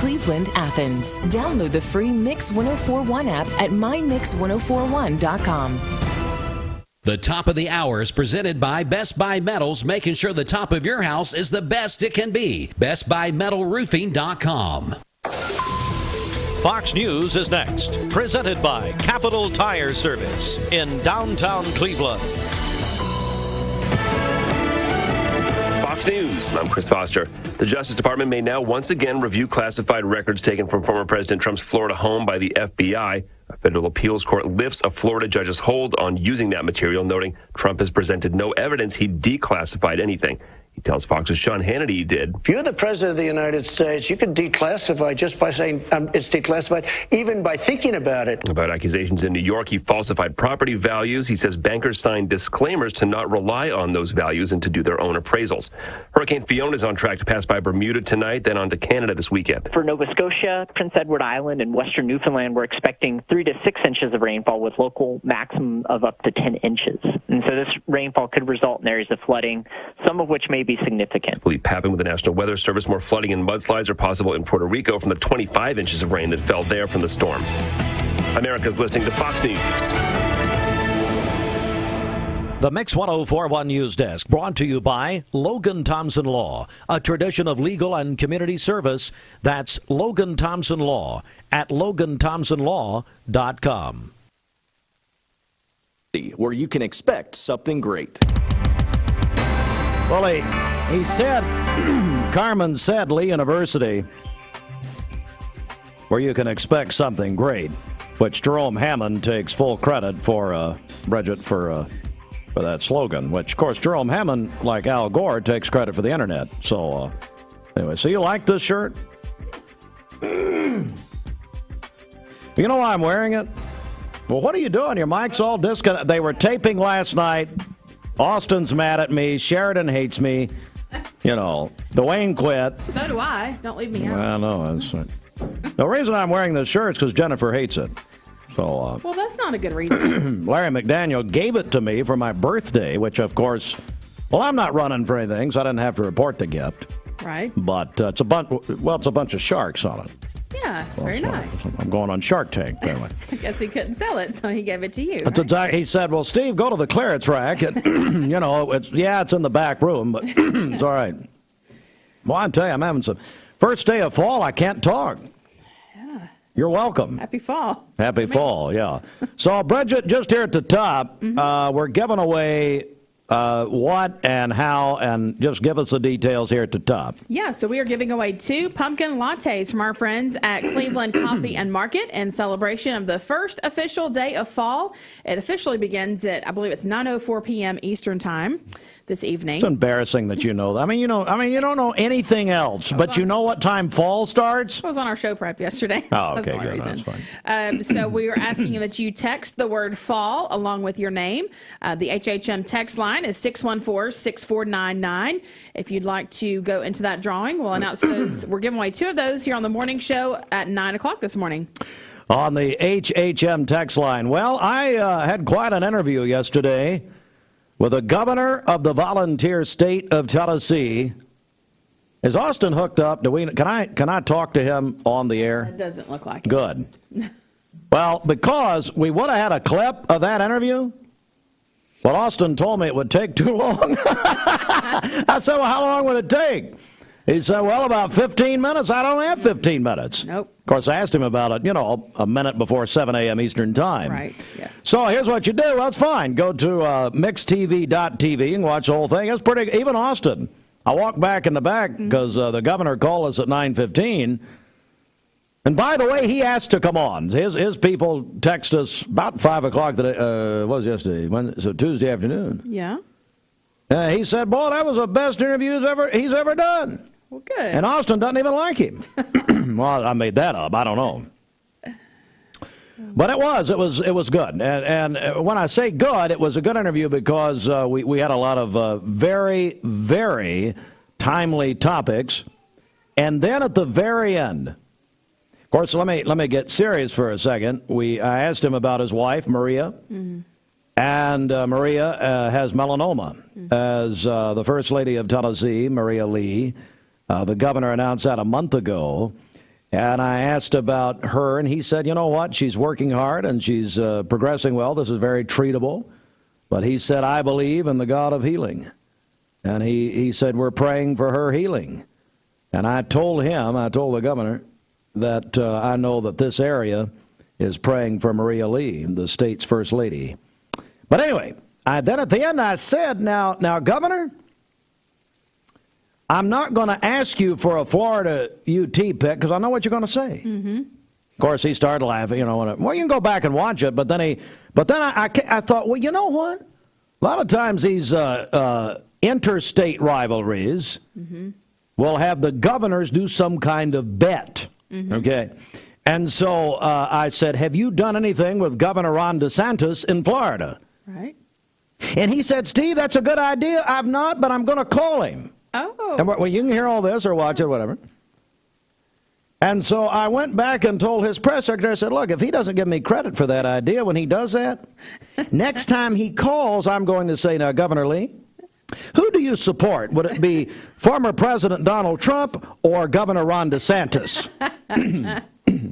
Cleveland, Athens. Download the free Mix 1041 app at mymix1041.com. The top of the hour is presented by Best Buy Metals, making sure the top of your house is the best it can be. BestBuyMetalRoofing.com. Fox News is next, presented by Capital Tire Service in downtown Cleveland. Fox News, I'm Chris Foster. The Justice Department may now once again review classified records taken from former President Trump's Florida home by the FBI. A federal appeals court lifts a Florida judge's hold on using that material, noting Trump has presented no evidence he declassified anything. He tells Fox's Sean Hannity he did. If you're the president of the United States, you can declassify just by saying it's declassified, even by thinking about it. About accusations in New York, he falsified property values. He says bankers signed disclaimers to not rely on those values and to do their own appraisals. Hurricane Fiona is on track to pass by Bermuda tonight, then on to Canada this weekend. For Nova Scotia, Prince Edward Island, and western Newfoundland, we're expecting 3 to 6 inches of rainfall with local maximum of up to 10 inches. And so this rainfall could result in areas of flooding, some of which may be significant. Philippe Papin with the National Weather Service. More flooding and mudslides are possible in Puerto Rico from the 25 inches of rain that fell there from the storm. America's listening to Fox News. The Mix 1041 News Desk brought to you by Logan Thompson Law, a tradition of legal and community service. That's Logan Thompson Law at LoganThompsonLaw.com. Where you can expect something great. Well, he said, Carmen said, Lee University, where you can expect something great, which Jerome Hammond takes full credit for, Bridget, for that slogan, which, of course, Jerome Hammond, like Al Gore, takes credit for the internet. So, anyway, so you like this shirt? You know why I'm wearing it? Well, what are you doing? Your mic's all disconnected. They were taping last night. Austin's mad at me. Sheridan hates me. You know, Dwayne quit. So do I. Don't leave me out. I know. That's right. The reason I'm wearing this shirt is because Jennifer hates it. So, well, that's not a good reason. Larry McDaniel gave it to me for my birthday, which, of course, well, I'm not running for anything, so I didn't have to report the gift. Right. But it's a bunch of sharks on it. Yeah, it's very nice. I'm going on Shark Tank, anyway. I guess he couldn't sell it, so he gave it to you. That's exactly. He said, well, Steve, go to the clearance rack. And, you know, it's in the back room, but it's all right. Well, I tell you, I'm having some. First day of fall, I can't talk. Yeah. You're welcome. Happy fall. Happy fall, yeah. So, Bridget, just here at the top, we're giving away what and how, and just give us the details here at the top. Yeah, so we are giving away 2 pumpkin lattes from our friends at Cleveland Coffee and Market in celebration of the first official day of fall. It officially begins at, I believe it's 9:04 p.m. Eastern Time this evening. It's embarrassing that you know that. I mean, you don't know anything else, but you know what time fall starts? I was on our show prep yesterday. Oh, okay, that's the only good. reason. That's fine. So we are asking that you text the word fall along with your name. The HHM text line is 614-6499. If you'd like to go into that drawing, we'll announce those. We're giving away 2 of those here on the morning show at 9 o'clock this morning. On the HHM text line. Well, I had quite an interview yesterday with the governor of the volunteer state of Tennessee. Is Austin hooked up? Can I talk to him on the air? It doesn't look like it. Good. Well, because we would have had a clip of that interview, but Austin told me it would take too long. I said, well, how long would it take? He said, well, about 15 minutes. I don't have 15 minutes. Nope. Of course, I asked him about it, a minute before 7 a.m. Eastern Time. Right, yes. So here's what you do. That's fine. Go to mixtv.tv and watch the whole thing. It's pretty, even Austin. I walked back in the back because the governor called us at 9:15. And by the way, he asked to come on. His people text us about 5 o'clock today. What was yesterday? So Tuesday afternoon. Yeah. He said, boy, that was the best interview he's ever done. Well, good. And Austin doesn't even like him. Well, I made that up. I don't know. But it was good. And when I say good, it was a good interview because we had a lot of very, very timely topics. And then at the very end, of course, let me get serious for a second. I asked him about his wife, Maria. Mm-hmm. And Maria has melanoma. Mm-hmm. As the First Lady of Tennessee, Maria Lee, the governor announced that a month ago. And I asked about her, and he said, you know what, she's working hard and she's progressing well. This is very treatable. But he said, I believe in the God of healing. And he said, we're praying for her healing. And I told the governor, that I know that this area is praying for Maria Lee, the state's first lady. But anyway, then at the end I said, now, Governor, I'm not going to ask you for a Florida UT pick because I know what you're going to say. Mm-hmm. Of course, he started laughing. You know, well, you can go back and watch it. But then I thought, well, you know what? A lot of times these interstate rivalries will have the governors do some kind of bet. Mm-hmm. Okay. And so I said, have you done anything with Governor Ron DeSantis in Florida? Right. And he said, Steve, that's a good idea. I've not, but I'm going to call him. Oh. And well, you can hear all this or watch it, whatever. And so I went back and told his press secretary, I said, look, if he doesn't give me credit for that idea when he does that, next time he calls, I'm going to say, now, Governor Lee, who do you support? Would it be former President Donald Trump or Governor Ron DeSantis?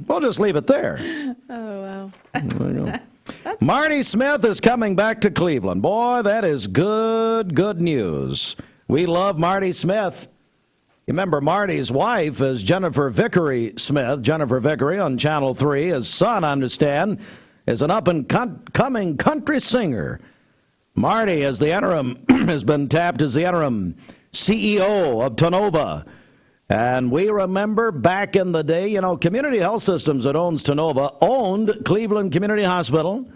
We'll just leave it there. Oh, wow. Marty Smith is coming back to Cleveland. Boy, that is good news. We love Marty Smith. You remember Marty's wife is Jennifer Vickery Smith. Jennifer Vickery on Channel 3. His son, I understand, is an up-and-coming country singer. Marty, as the interim, has been tapped as the interim CEO of Tenova. And we remember back in the day, you know, Community Health Systems that owns Tenova owned Cleveland Community Hospital.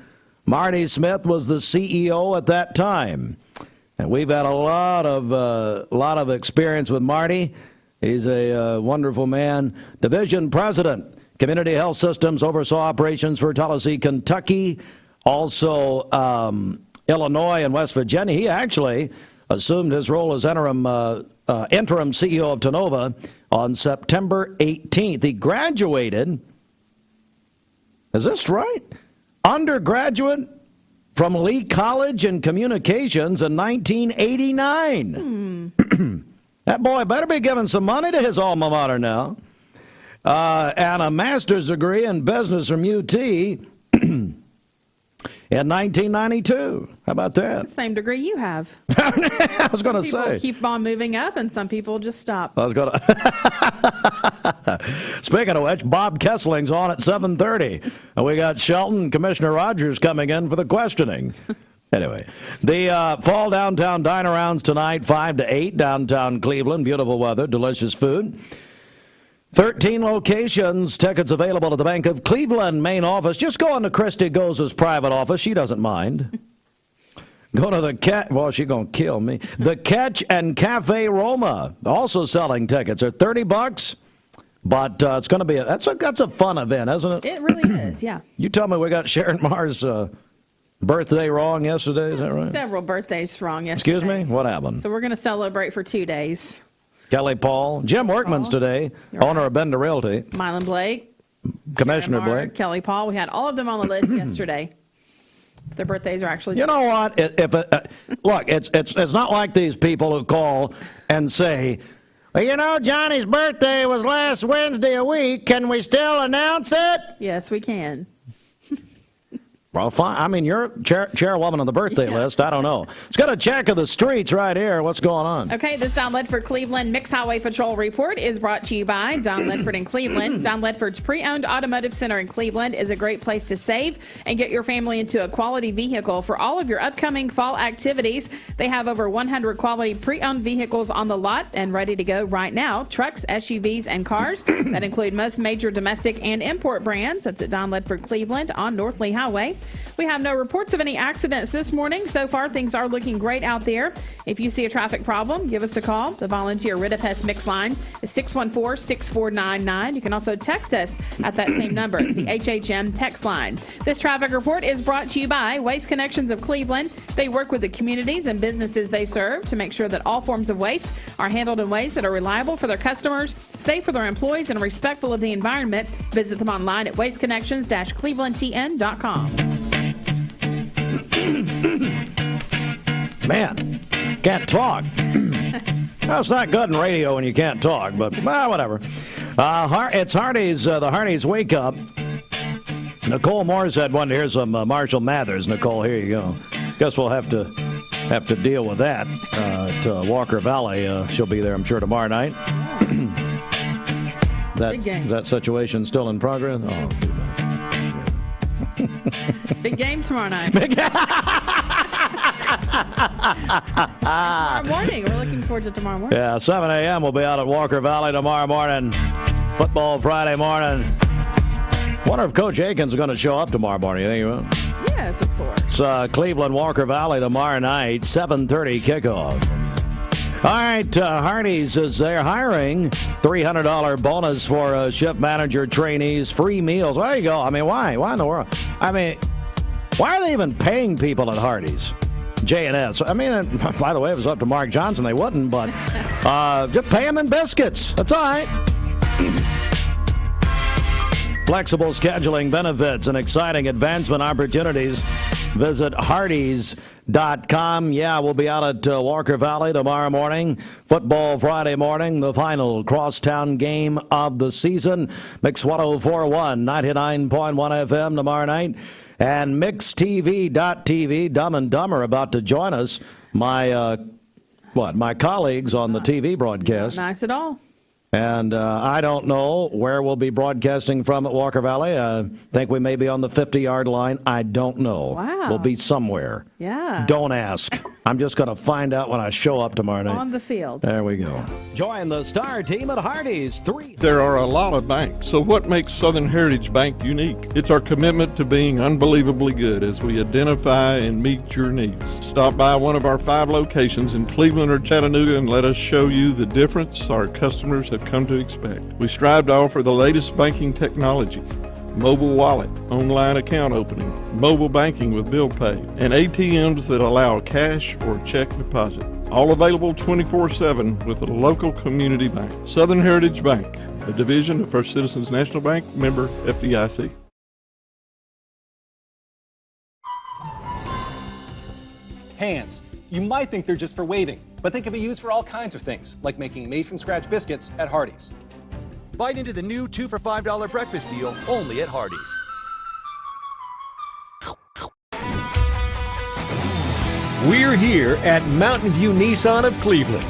Marty Smith was the CEO at that time. And we've had a lot of experience with Marty. He's a wonderful man. Division President, Community Health Systems, oversaw operations for Tallahassee, Kentucky, also Illinois and West Virginia. He actually assumed his role as interim CEO of Tenova on September 18th. He graduated, is this right? Undergraduate from Lee College in Communications in 1989. That boy better be giving some money to his alma mater now. And a master's degree in business from UT in 1992. How about that? It's the same degree you have. I was going to say. People keep on moving up, and some people just stop. I was going to. Speaking of which, Bob Kessling's on at 7:30, and we got Shelton and Commissioner Rogers coming in for the questioning. Anyway, the fall downtown dine-arounds tonight, 5 to 8, downtown Cleveland. Beautiful weather, delicious food. 13 locations, tickets available at the Bank of Cleveland main office. Just go into Christy Goza's private office. She doesn't mind. Go to the well, she's going to kill me. The Catch and Cafe Roma, also selling tickets. They're $30, but it's going to be that's a fun event, isn't it? It really is, yeah. You tell me we got Sharon Marr's birthday wrong yesterday, is that right? Several birthdays wrong yesterday. Excuse me? What happened? So we're going to celebrate for 2 days. Kelly Paul, Jim Workman's today, owner of Bender Realty. Mylan Blake. Commissioner Blake. Kelly Paul. We had all of them on the list yesterday. Their birthdays are actually. You know what? Look, it's not like these people who call and say, well, you know, Johnny's birthday was last Wednesday a week. Can we still announce it? Yes, we can. Well, fine. I mean, you're chairwoman on the birthday list. I don't know. Let's get a check of the streets right here. What's going on? Okay, this Don Ledford Cleveland Mixed Highway Patrol report is brought to you by Don Ledford in Cleveland. Don Ledford's pre-owned automotive center in Cleveland is a great place to save and get your family into a quality vehicle for all of your upcoming fall activities. They have over 100 quality pre-owned vehicles on the lot and ready to go right now. Trucks, SUVs, and cars that include most major domestic and import brands. That's at Don Ledford Cleveland on North Lee Highway. We have no reports of any accidents this morning. So far, things are looking great out there. If you see a traffic problem, give us a call. The volunteer Ridipest Mix line is 614-6499. You can also text us at that same number. It's the HHM text line. This traffic report is brought to you by Waste Connections of Cleveland. They work with the communities and businesses they serve to make sure that all forms of waste are handled in ways that are reliable for their customers, safe for their employees, and respectful of the environment. Visit them online at wasteconnections-clevelandtn.com. Man, can't talk. Well, it's not good in radio when you can't talk, but whatever. It's Hardee's, the Hardee's Wake Up. Nicole Morissette wanted to hear some Marshall Mathers. Nicole, here you go. Guess we'll have to deal with that at Walker Valley. She'll be there, I'm sure, tomorrow night. Is that situation still in progress? Oh, too bad. Big game tomorrow night. Tomorrow morning. We're looking forward to tomorrow morning. Yeah, 7 a.m. We'll be out at Walker Valley tomorrow morning. Football Friday morning. Wonder if Coach Aiken's going to show up tomorrow morning. You think he will? Yes, of course. It's Cleveland, Walker Valley tomorrow night, 7:30 kickoff. All right, Hardee's is there hiring. $300 bonus for shift manager trainees, free meals. There you go. I mean, why? Why in the world? I mean, why are they even paying people at Hardee's? J&S. I mean, by the way, if it was up to Mark Johnson, they wouldn't, but just pay them in biscuits. That's all right. Flexible scheduling benefits and exciting advancement opportunities. Visit Hardee's.com. Yeah, we'll be out at Walker Valley tomorrow morning. Football Friday morning, the final crosstown game of the season. Mix 104.1, 99.1 FM tomorrow night. And MixTV.tv, Dumb and Dumber about to join us. My colleagues on the TV broadcast. Not nice at all. And I don't know where we'll be broadcasting from at Walker Valley. I think we may be on the 50-yard line. I don't know. Wow. We'll be somewhere. Yeah. Don't ask. I'm just going to find out when I show up tomorrow night. On the field. There we go. Join the star team at Hardee's. There are a lot of banks, so what makes Southern Heritage Bank unique? It's our commitment to being unbelievably good as we identify and meet your needs. Stop by one of our 5 locations in Cleveland or Chattanooga and let us show you the difference our customers have come to expect. We strive to offer the latest banking technology, mobile wallet, online account opening, mobile banking with bill pay, and ATMs that allow cash or check deposit. All available 24/7 with a local community bank. Southern Heritage Bank, a division of First Citizens National Bank, member FDIC. Hands. You might think they're just for waving, but they can be used for all kinds of things, like making made-from-scratch biscuits at Hardee's. Bite into the new 2 for $5 breakfast deal only at Hardee's. We're here at Mountain View Nissan of Cleveland.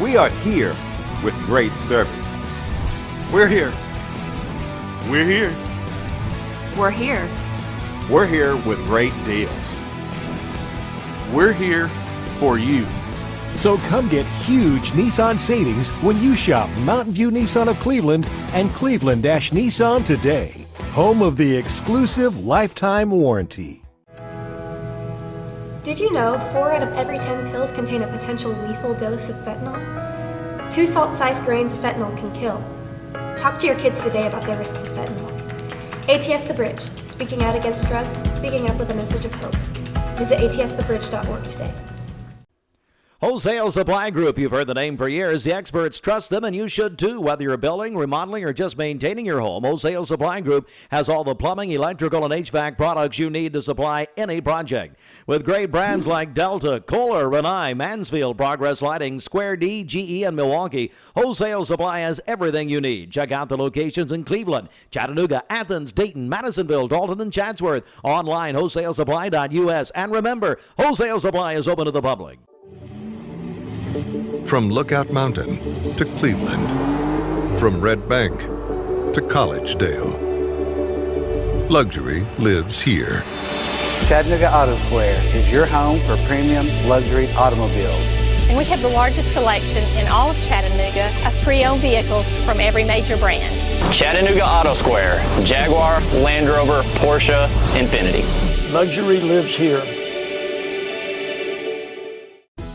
We are here with great service. We're here. We're here. We're here. We're here with great deals. We're here for you. So come get huge Nissan savings when you shop Mountain View Nissan of Cleveland and Cleveland-Nissan today. Home of the exclusive lifetime warranty. Did you know 4 out of every 10 pills contain a potential lethal dose of fentanyl? 2 salt-sized grains of fentanyl can kill. Talk to your kids today about the risks of fentanyl. ATS The Bridge, speaking out against drugs, speaking up with a message of hope. Visit atsthebridge.org today. Wholesale Supply Group, you've heard the name for years. The experts trust them, and you should too, whether you're building, remodeling, or just maintaining your home. Wholesale Supply Group has all the plumbing, electrical, and HVAC products you need to supply any project. With great brands like Delta, Kohler, Rinnai, Mansfield, Progress Lighting, Square D, GE, and Milwaukee, Wholesale Supply has everything you need. Check out the locations in Cleveland, Chattanooga, Athens, Dayton, Madisonville, Dalton, and Chatsworth. Online, wholesalesupply.us. And remember, Wholesale Supply is open to the public. From Lookout Mountain to Cleveland, from Red Bank to Collegedale, luxury lives here. Chattanooga Auto Square is your home for premium luxury automobiles. And we have the largest selection in all of Chattanooga of pre-owned vehicles from every major brand. Chattanooga Auto Square, Jaguar, Land Rover, Porsche, Infiniti. Luxury lives here.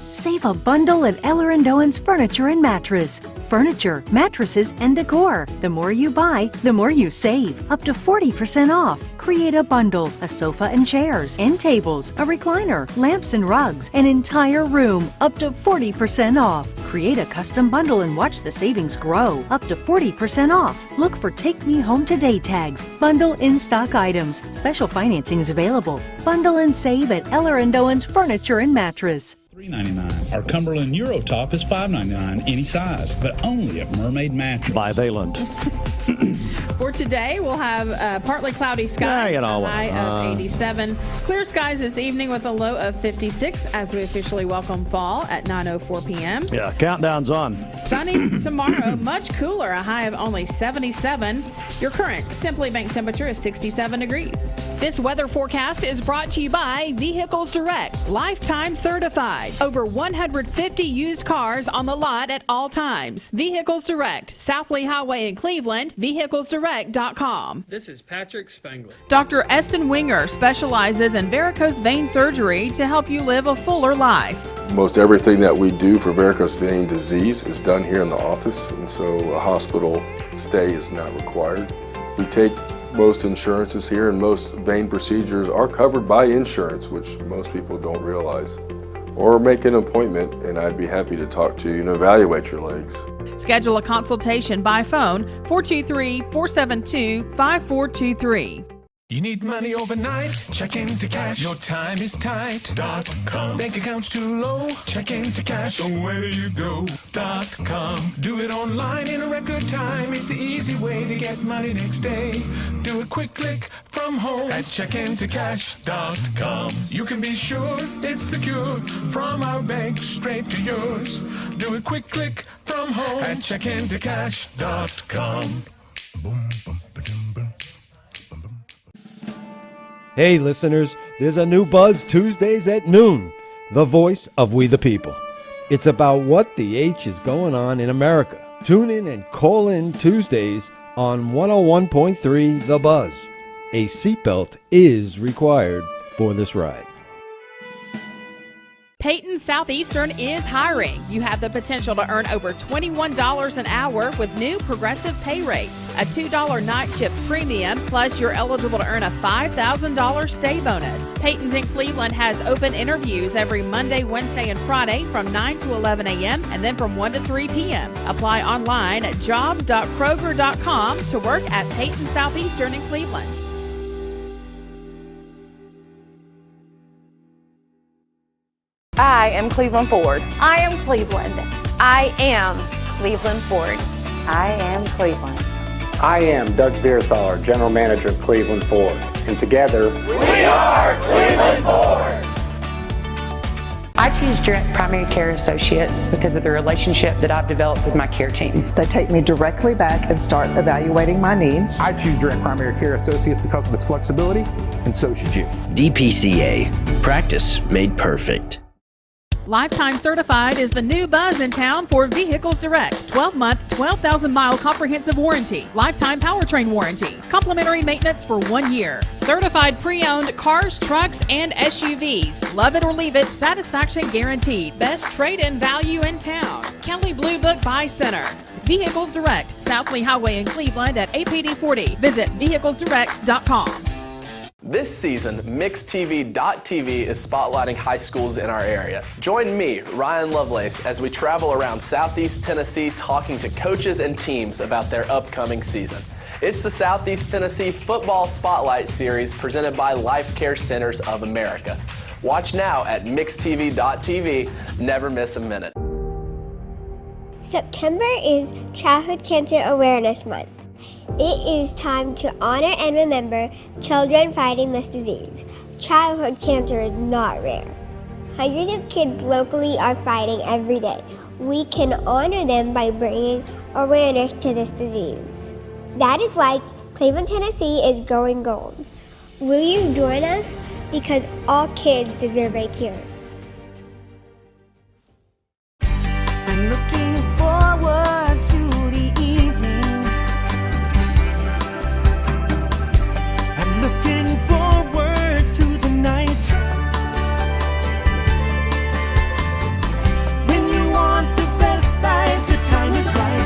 Save a bundle at Eller & Owen's Furniture and Mattress. Furniture, mattresses, and decor. The more you buy, the more you save. Up to 40% off. Create a bundle, a sofa and chairs, end tables, a recliner, lamps and rugs, an entire room. Up to 40% off. Create a custom bundle and watch the savings grow. Up to 40% off. Look for Take Me Home Today tags. Bundle in-stock items. Special financing is available. Bundle and save at Eller & Owen's Furniture and Mattress. $3.99. Our Cumberland Eurotop is $5.99 any size, but only at Mermaid Mattress. Bivalent. For today, we'll have partly cloudy skies, a high of 87. Clear skies this evening with a low of 56 as we officially welcome fall at 9:04 p.m. Yeah, countdown's on. Sunny tomorrow, much cooler, a high of only 77. Your current Simply Bank temperature is 67 degrees. This weather forecast is brought to you by Vehicles Direct, lifetime certified. Over 150 used cars on the lot at all times. Vehicles Direct, South Lee Highway in Cleveland, vehiclesdirect.com. This is Patrick Spangler. Dr. Eston Winger specializes in varicose vein surgery to help you live a fuller life. Most everything that we do for varicose vein disease is done here in the office, and so a hospital stay is not required. We take most insurances here, and most vein procedures are covered by insurance, which most people don't realize. Or make an appointment, and I'd be happy to talk to you and evaluate your legs. Schedule a consultation by phone, 423-472-5423. You need money overnight? Check into cash. Your time is tight.com. Bank accounts too low? Check into cash. So where do you go.com. Do it online in a record time. It's the easy way to get money next day. Do a quick click from home at checkintocash.com. You can be sure it's secure from our bank straight to yours. Do a quick click from home at checkintocash.com. Boom, boom, ba-dum, boom. Hey listeners, there's a new Buzz Tuesdays at noon, the voice of we the people. It's about what the H is going on in America. Tune in and call in Tuesdays on 101.3 The Buzz. A seatbelt is required for this ride. Peyton Southeastern is hiring. You have the potential to earn over $21 an hour with new progressive pay rates. A $2 night shift premium, plus you're eligible to earn a $5,000 stay bonus. Peyton's in Cleveland has open interviews every Monday, Wednesday, and Friday from 9 to 11 a.m. and then from 1 to 3 p.m. Apply online at jobs.kroger.com to work at Peyton Southeastern in Cleveland. I am Cleveland Ford. I am Cleveland. I am Cleveland Ford. I am Cleveland. I am Doug Vierthaler, General Manager of Cleveland Ford. And together, we are Cleveland Ford. I choose Direct Primary Care Associates because of the relationship that I've developed with my care team. They take me directly back and start evaluating my needs. I choose Direct Primary Care Associates because of its flexibility, and so should you. DPCA. Practice made perfect. Lifetime Certified is the new buzz in town for Vehicles Direct. 12-month, 12,000-mile comprehensive warranty. Lifetime powertrain warranty. Complimentary maintenance for 1 year. Certified pre-owned cars, trucks, and SUVs. Love it or leave it, satisfaction guaranteed. Best trade-in value in town. Kelly Blue Book Buy Center. Vehicles Direct, South Lee Highway in Cleveland at APD 40. Visit vehiclesdirect.com. This season, MixedTV.tv is spotlighting high schools in our area. Join me, Ryan Lovelace, as we travel around Southeast Tennessee talking to coaches and teams about their upcoming season. It's the Southeast Tennessee Football Spotlight Series presented by Life Care Centers of America. Watch now at MixedTV.tv. Never miss a minute. September is Childhood Cancer Awareness Month. It is time to honor and remember children fighting this disease. Childhood cancer is not rare. Hundreds of kids locally are fighting every day. We can honor them by bringing awareness to this disease. That is why Cleveland, Tennessee is going gold. Will you join us? Because all kids deserve a cure. I'm looking forward to the evening. I'm looking forward to the night. When you want the best life, the time is right.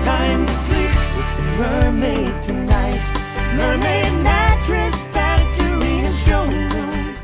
Time to sleep with the mermaid tonight. Mermaid Mattress Factory and Showroom.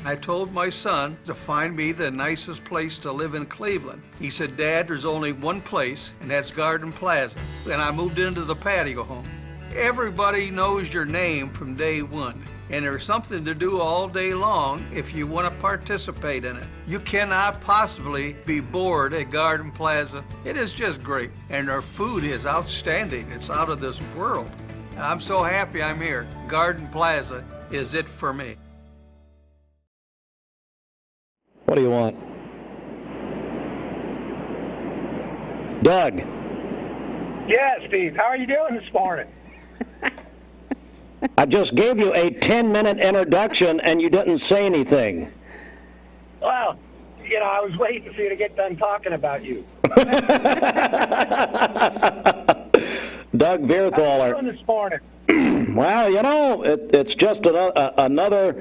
I told my son to find me the nicest place to live in Cleveland. He said, Dad, there's only one place, and that's Garden Plaza. And I moved into the patio home. Everybody knows your name from day one. and there's something to do all day long if you want to participate in it. You cannot possibly be bored at Garden Plaza. It is just great, and their food is outstanding. It's out of this world. And I'm so happy I'm here. Garden Plaza is it for me. What do you want? Doug. Yeah, Steve. How are you doing this morning? I just gave you a 10-minute introduction, and you didn't say anything. Well, you know, I was waiting for you to get done talking about you. Doug Vierthaler. How are you doing this morning? Well, you know, it's just another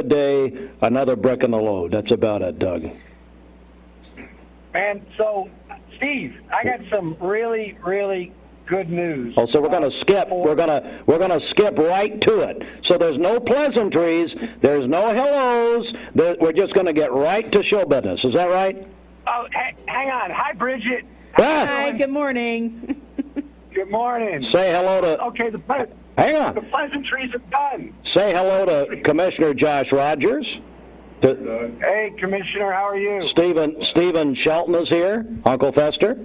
day, another brick in the load. That's about it, Doug. And so, Steve, I got some really, really good news. Oh, so we're going to skip. We're going to skip right to it. So there's no pleasantries. There's no hellos. We're just going to get right to show business. Is that right? Oh, hang on. Hi, Bridget. Hi. Good morning. Good morning. Say hello to. Okay, hang on. The pleasantries are done. Say hello to Commissioner Josh Rogers. Hey, Commissioner, how are you? Stephen Shelton is here. Uncle Fester.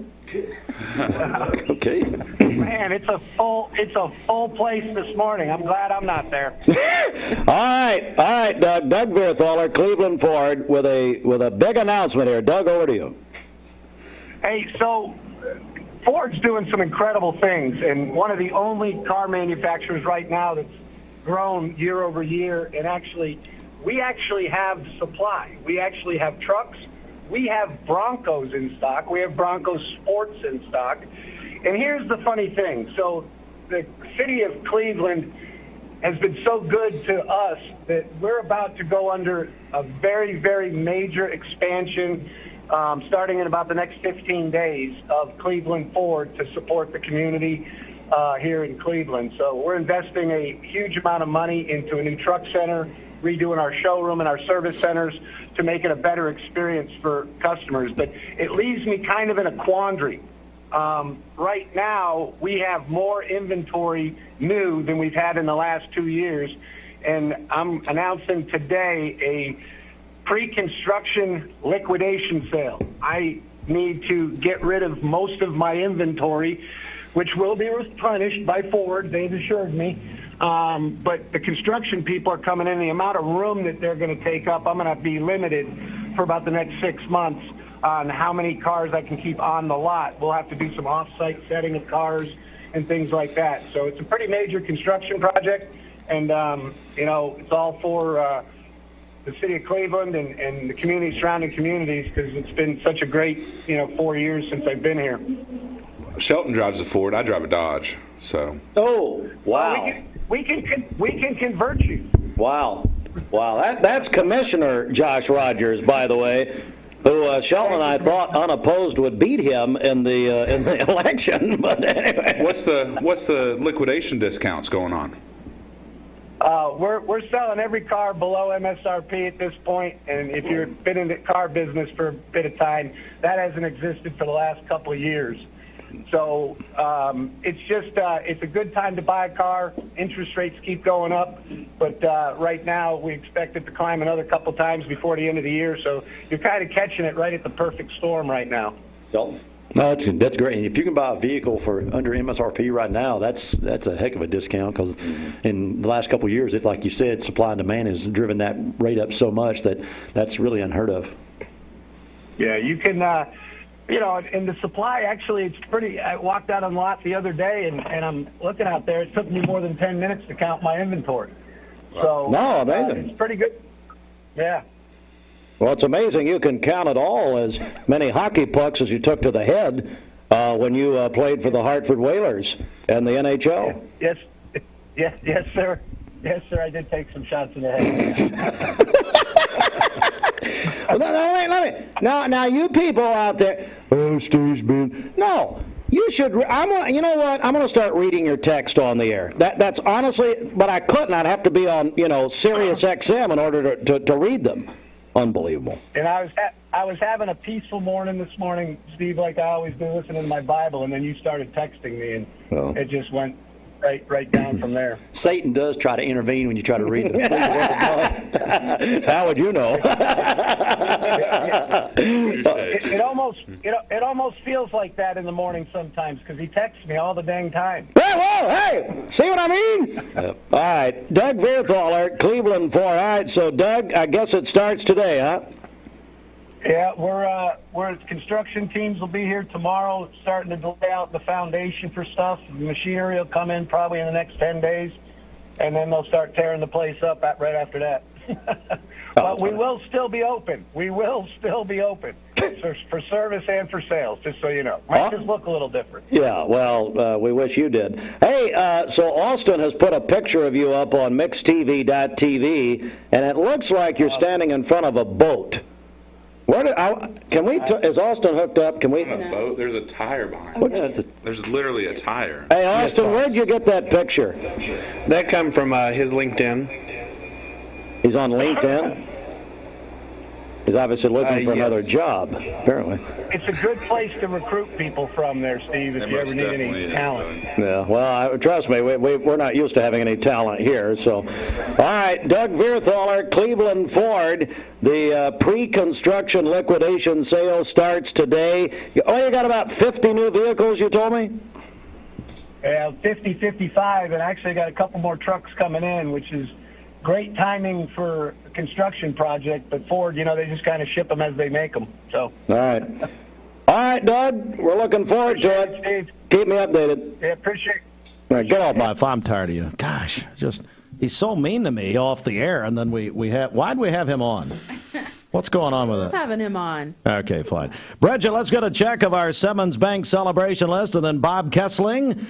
Okay. Man, it's a full place this morning. I'm glad I'm not there. All right, Doug. Doug Vierthaler, Cleveland Ford, with a big announcement here. Doug, over to you. Hey, so Ford's doing some incredible things, and one of the only car manufacturers right now that's grown year over year, and we actually have supply. We actually have trucks. We have Broncos in stock. We have Bronco Sports in stock. And here's the funny thing. So the city of Cleveland has been so good to us that we're about to go under a very, very major expansion starting in about the next 15 days of Cleveland Ford to support the community here in Cleveland. So we're investing a huge amount of money into a new truck center, redoing our showroom and our service centers to make it a better experience for customers. But it leaves me kind of in a quandary. Right now, we have more inventory new than we've had in the last 2 years, and I'm announcing today a pre-construction liquidation sale. I need to get rid of most of my inventory, which will be replenished by Ford, they've assured me. But the construction people are coming in. The amount of room that they're going to take up, I'm going to be limited for about the next 6 months on how many cars I can keep on the lot. We'll have to do some off-site setting of cars and things like that. So it's a pretty major construction project, and it's all for the city of Cleveland and the surrounding communities, because it's been such a great 4 years since I've been here. Shelton drives a Ford. I drive a Dodge. So. Oh, wow. We can convert you. Wow. That's Commissioner Josh Rogers, by the way, who Shelton and I thought unopposed would beat him in the election. But anyway, what's the liquidation discounts going on? We're selling every car below MSRP at this point, and if you've been in the car business for a bit of time, that hasn't existed for the last couple of years. So it's a good time to buy a car. Interest rates keep going up, but right now we expect it to climb another couple times before the end of the year. So you're kind of catching it right at the perfect storm right now. No, that's great. And if you can buy a vehicle for under MSRP right now, that's a heck of a discount, because in the last couple of years, like you said, supply and demand has driven that rate up so much that's really unheard of. Yeah, you can. And the supply, actually, it's pretty. I walked out on the lot the other day, and I'm looking out there. It took me more than 10 minutes to count my inventory. So amazing. It's pretty good. Yeah. Well, it's amazing you can count it all, as many hockey pucks as you took to the head when you played for the Hartford Whalers and the NHL. Yes, sir. Yes, sir. I did take some shots in the head. Now, you people out there, Steve's been. No, you should. You know what? I'm going to start reading your text on the air. That's honestly, but I couldn't. I'd have to be on, Sirius XM in order to read them. Unbelievable. And I was having a peaceful morning this morning, Steve, like I always do, listening to my Bible, and then you started texting me, and it just went right down from there. Satan does try to intervene when you try to read the word of God. How would you know? It almost feels like that in the morning sometimes because he texts me all the dang time. Hey, see what I mean? All right, Doug Vierthaler, Cleveland 4. All right, so Doug, I guess it starts today, huh? Yeah, we're construction teams will be here tomorrow, starting to lay out the foundation for stuff. The machinery will come in probably in the next 10 days, and then they'll start tearing the place up right after that. But we will still be open. We will still be open for service and for sales, just so you know. Might just look a little different. Yeah, well, we wish you did. Hey, so Austin has put a picture of you up on mixtv.tv, and it looks like you're standing in front of a boat. Is Austin hooked up? Can we? On a boat? There's a tire behind it. There's literally a tire. Hey, Austin, where'd you get that picture? That come from his LinkedIn. He's on LinkedIn? He's obviously looking for another job, apparently. It's a good place to recruit people from there, Steve, if you ever need any talent. Yeah, well, trust me, we're not used to having any talent here. So, all right, Doug Vierthaler, Cleveland Ford. The pre-construction liquidation sale starts today. You got about 50 new vehicles, you told me? Yeah, 50, 55, and actually got a couple more trucks coming in, which is great timing for a construction project, but Ford, they just kind of ship them as they make them. So. All right, Doug, we're looking forward to it. Steve. Keep me updated. Yeah, appreciate it. All right, get off my phone. I'm tired of you. Gosh, he's so mean to me off the air, and then why'd we have him on? What's going on with it? Having him on. Okay, fine. Bridget, let's get a check of our Simmons Bank celebration list, and then Bob Kesling,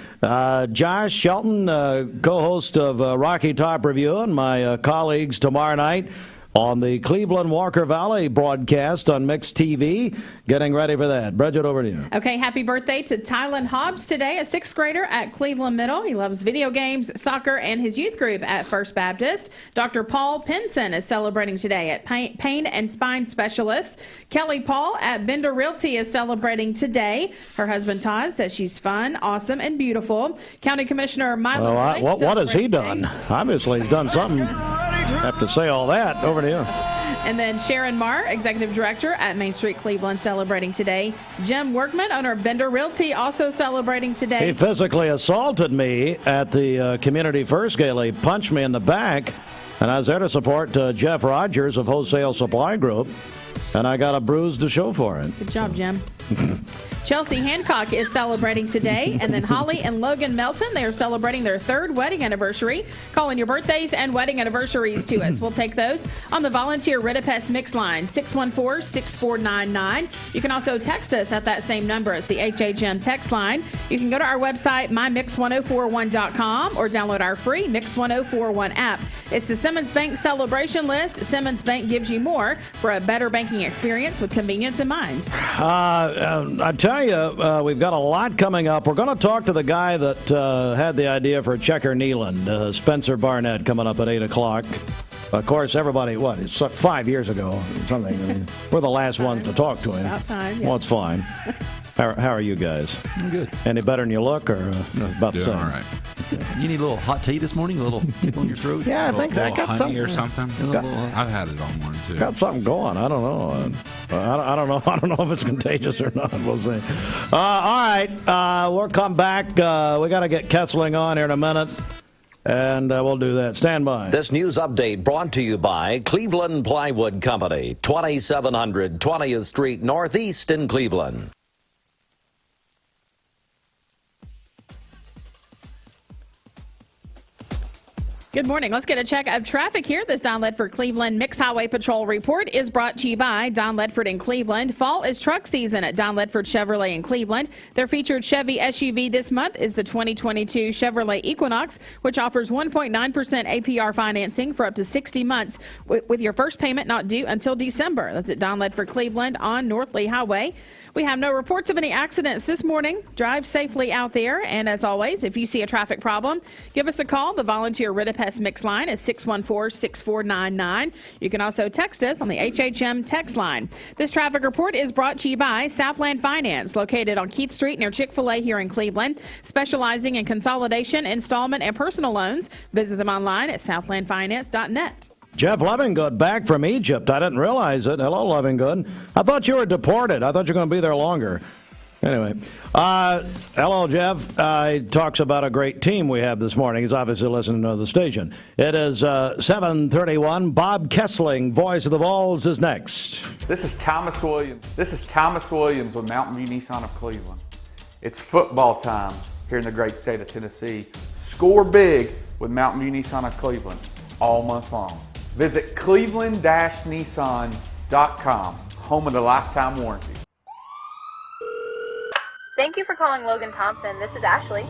Josh Shelton, co-host of Rocky Top Review, and my colleagues tomorrow night on the Cleveland Walker Valley broadcast on Mixed TV. Getting ready for that. Bridget, over to you. Okay, happy birthday to Tylen Hobbs today, a 6th grader at Cleveland Middle. He loves video games, soccer, and his youth group at First Baptist. Dr. Paul Pinson is celebrating today at Pain and Spine Specialist. Kelly Paul at Bender Realty is celebrating today. Her husband Todd says she's fun, awesome, and beautiful. County Commissioner Milo Blake what has he done? Obviously, he's done something. Have to say all that. Over to you. And then Sharon Marr, Executive Director at Main Street Cleveland, celebrating today. Jim Workman, owner of Bender Realty, also celebrating today. He physically assaulted me at the Community First Gala. He punched me in the back, and I was there to support Jeff Rogers of Wholesale Supply Group, and I got a bruise to show for it. Good job, Jim. Chelsea Hancock is celebrating today, and then Holly and Logan Melton, they are celebrating their 3rd wedding anniversary. Call in your birthdays and wedding anniversaries to us. We'll take those on the Volunteer Ridipest Mix line, 614-6499. You can also text us at that same number as the HHM text line. You can go to our website, mymix1041.com, or download our free Mix 1041 app. It's the Simmons Bank celebration list. Simmons Bank gives you more for a better banking experience with convenience in mind. I tell you, we've got a lot coming up. We're going to talk to the guy that had the idea for Checker Neyland, Spencer Barnett, coming up at 8 o'clock. Of course, everybody, it's 5 years ago or something. I mean, we're the last ones to talk to him. About time, yeah. Well, it's fine. How are you guys? I'm good. Any better than you look, or about the same? All right. You need a little hot tea this morning? A little tickle in your throat? Yeah, I think so. I got honey something or something. I've had it all morning too. Got something going. I don't know. I don't know. I don't know if it's contagious or not. We'll see. All right, we'll come back. We got to get Kesling on here in a minute, and we'll do that. Stand by. This news update brought to you by Cleveland Plywood Company, 2700 20th Street Northeast in Cleveland. Good morning. Let's get a check of traffic here. This Don Ledford Cleveland Mixed Highway Patrol report is brought to you by Don Ledford in Cleveland. Fall is truck season at Don Ledford Chevrolet in Cleveland. Their featured Chevy SUV this month is the 2022 Chevrolet Equinox, which offers 1.9% APR financing for up to 60 months with your first payment not due until December. That's at Don Ledford Cleveland on North Lee Highway. We have no reports of any accidents this morning. Drive safely out there. And as always, if you see a traffic problem, give us a call. The Volunteer Ridipest Budapest mix line is 614-6499. You can also text us on the HHM text line. This traffic report is brought to you by Southland Finance, located on Keith Street near Chick-fil-A here in Cleveland, specializing in consolidation, installment, and personal loans. Visit them online at southlandfinance.net. Jeff Lovingood back from Egypt. I didn't realize it. Hello, Lovingood. I thought you were deported. I thought you were going to be there longer. Anyway, hello, Jeff. He talks about a great team we have this morning. He's obviously listening to the station. It is 7:31. Bob Kesling, voice of the Vols, is next. This is Thomas Williams. With Mountain View Nissan of Cleveland. It's football time here in the great state of Tennessee. Score big with Mountain View Nissan of Cleveland all month long. Visit cleveland-nissan.com, home of the lifetime warranty. Thank you for calling Logan Thompson. This is Ashley.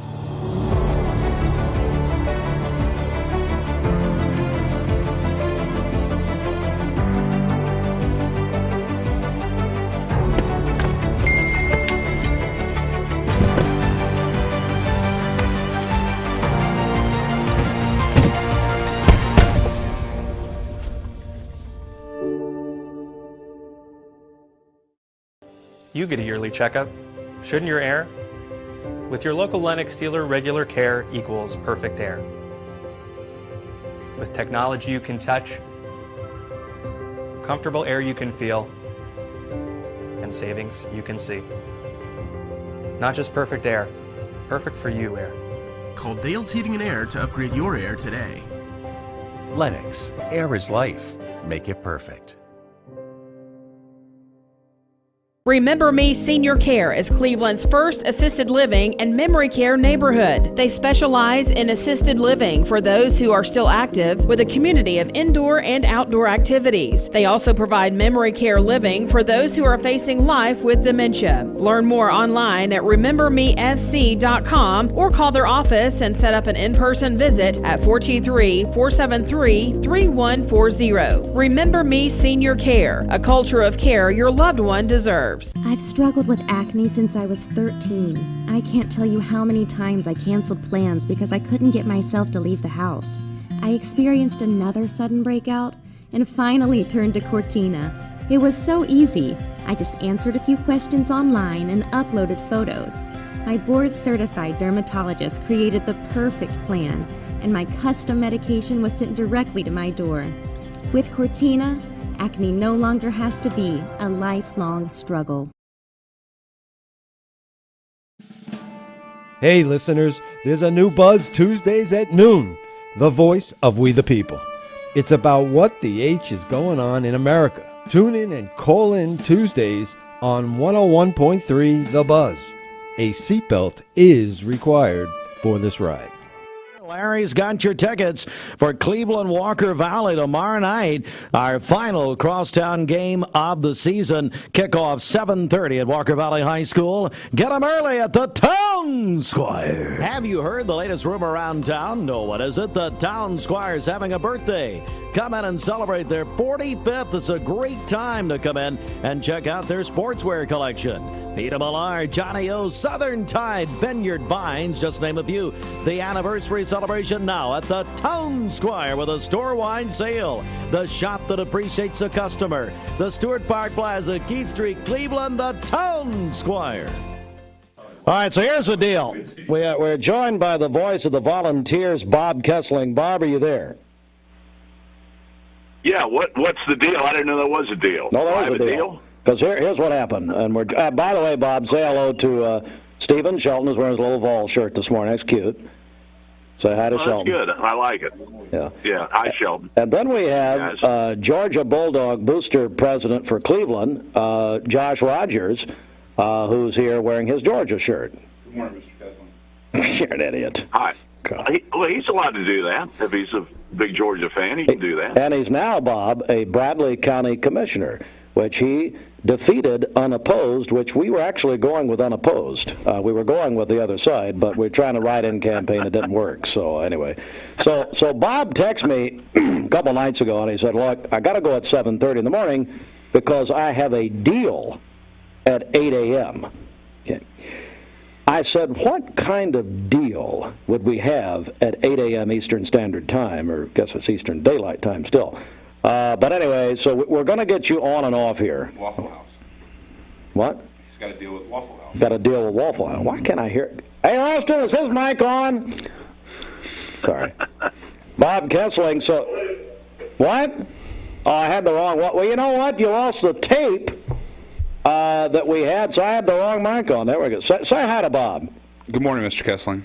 You get a yearly checkup. Shouldn't your air? With your local Lennox dealer, regular care equals perfect air. With technology you can touch, comfortable air you can feel, and savings you can see. Not just perfect air, perfect for you air. Call Dale's Heating and Air to upgrade your air today. Lennox, air is life. Make it perfect. Remember Me Senior Care is Cleveland's first assisted living and memory care neighborhood. They specialize in assisted living for those who are still active with a community of indoor and outdoor activities. They also provide memory care living for those who are facing life with dementia. Learn more online at remembermesc.com or call their office and set up an in-person visit at 423-473-3140. Remember Me Senior Care, a culture of care your loved one deserves. I've struggled with acne since I was 13. I can't tell you how many times I canceled plans because I couldn't get myself to leave the house. I experienced another sudden breakout and finally turned to Cortina. It was so easy. I just answered a few questions online and uploaded photos. My board-certified dermatologist created the perfect plan, and my custom medication was sent directly to my door. With Cortina, acne no longer has to be a lifelong struggle. Hey listeners, there's a new buzz Tuesdays at noon, the voice of We the People. It's about what the H is going on in America. Tune in and call in Tuesdays on 101.3 The Buzz. A seatbelt is required for this ride. Larry's got your tickets for Cleveland Walker Valley tomorrow night. Our final crosstown game of the season. Kickoff 7:30 at Walker Valley High School. Get them early at the Town Squire. Have you heard the latest rumor around town? No, what is it? The Town Squire's having a birthday. Come in and celebrate their 45th. It's a great time to come in and check out their sportswear collection. Peter Millar, Johnny O, Southern Tide, Vineyard Vines, just name a few. The anniversary celebration now at the Town Squire with a store-wide sale. The shop that appreciates the customer. The Stewart Park Plaza, Keith Street, Cleveland, the Town Squire. All right, so here's the deal. We're joined by the voice of the Volunteers, Bob Kesling. Bob, are you there? Yeah, what's the deal? I didn't know there was a deal. No, there is a deal. Because here's what happened. And we're by the way, Bob, say hello to Stephen Shelton, who's wearing his little Vols shirt this morning. That's cute. Say hi to Shelton. That's good. I like it. Yeah. Hi, Shelton. And then we have Georgia Bulldog booster president for Cleveland, Josh Rogers, who's here wearing his Georgia shirt. Good morning, Mr. Kesling. You're an idiot. Hi. He's allowed to do that. If he's a big Georgia fan, he can do that. And he's now, Bob, a Bradley County commissioner, which he defeated unopposed, which we were actually going with unopposed. We were going with the other side, but we're trying to write-in campaign. It didn't work. So anyway, so Bob texted me a couple nights ago, and he said, look, I got to go at 7:30 in the morning because I have a deal at 8 a.m. Okay. I said, what kind of deal would we have at 8 a.m. Eastern Standard Time, or I guess it's Eastern Daylight Time still. But anyway, so we're going to get you on and off here. Waffle House. What? He's got to deal with Waffle House. Got to deal with Waffle House. Why can't I hear? Hey, Austin, is his mic on? Sorry. Bob Kesling, so, what? Oh, I had the wrong one. Well, you know what? You lost the tape that we had, so I had the wrong mic on. There we go. Say hi to Bob. Good morning, Mr. Kesling.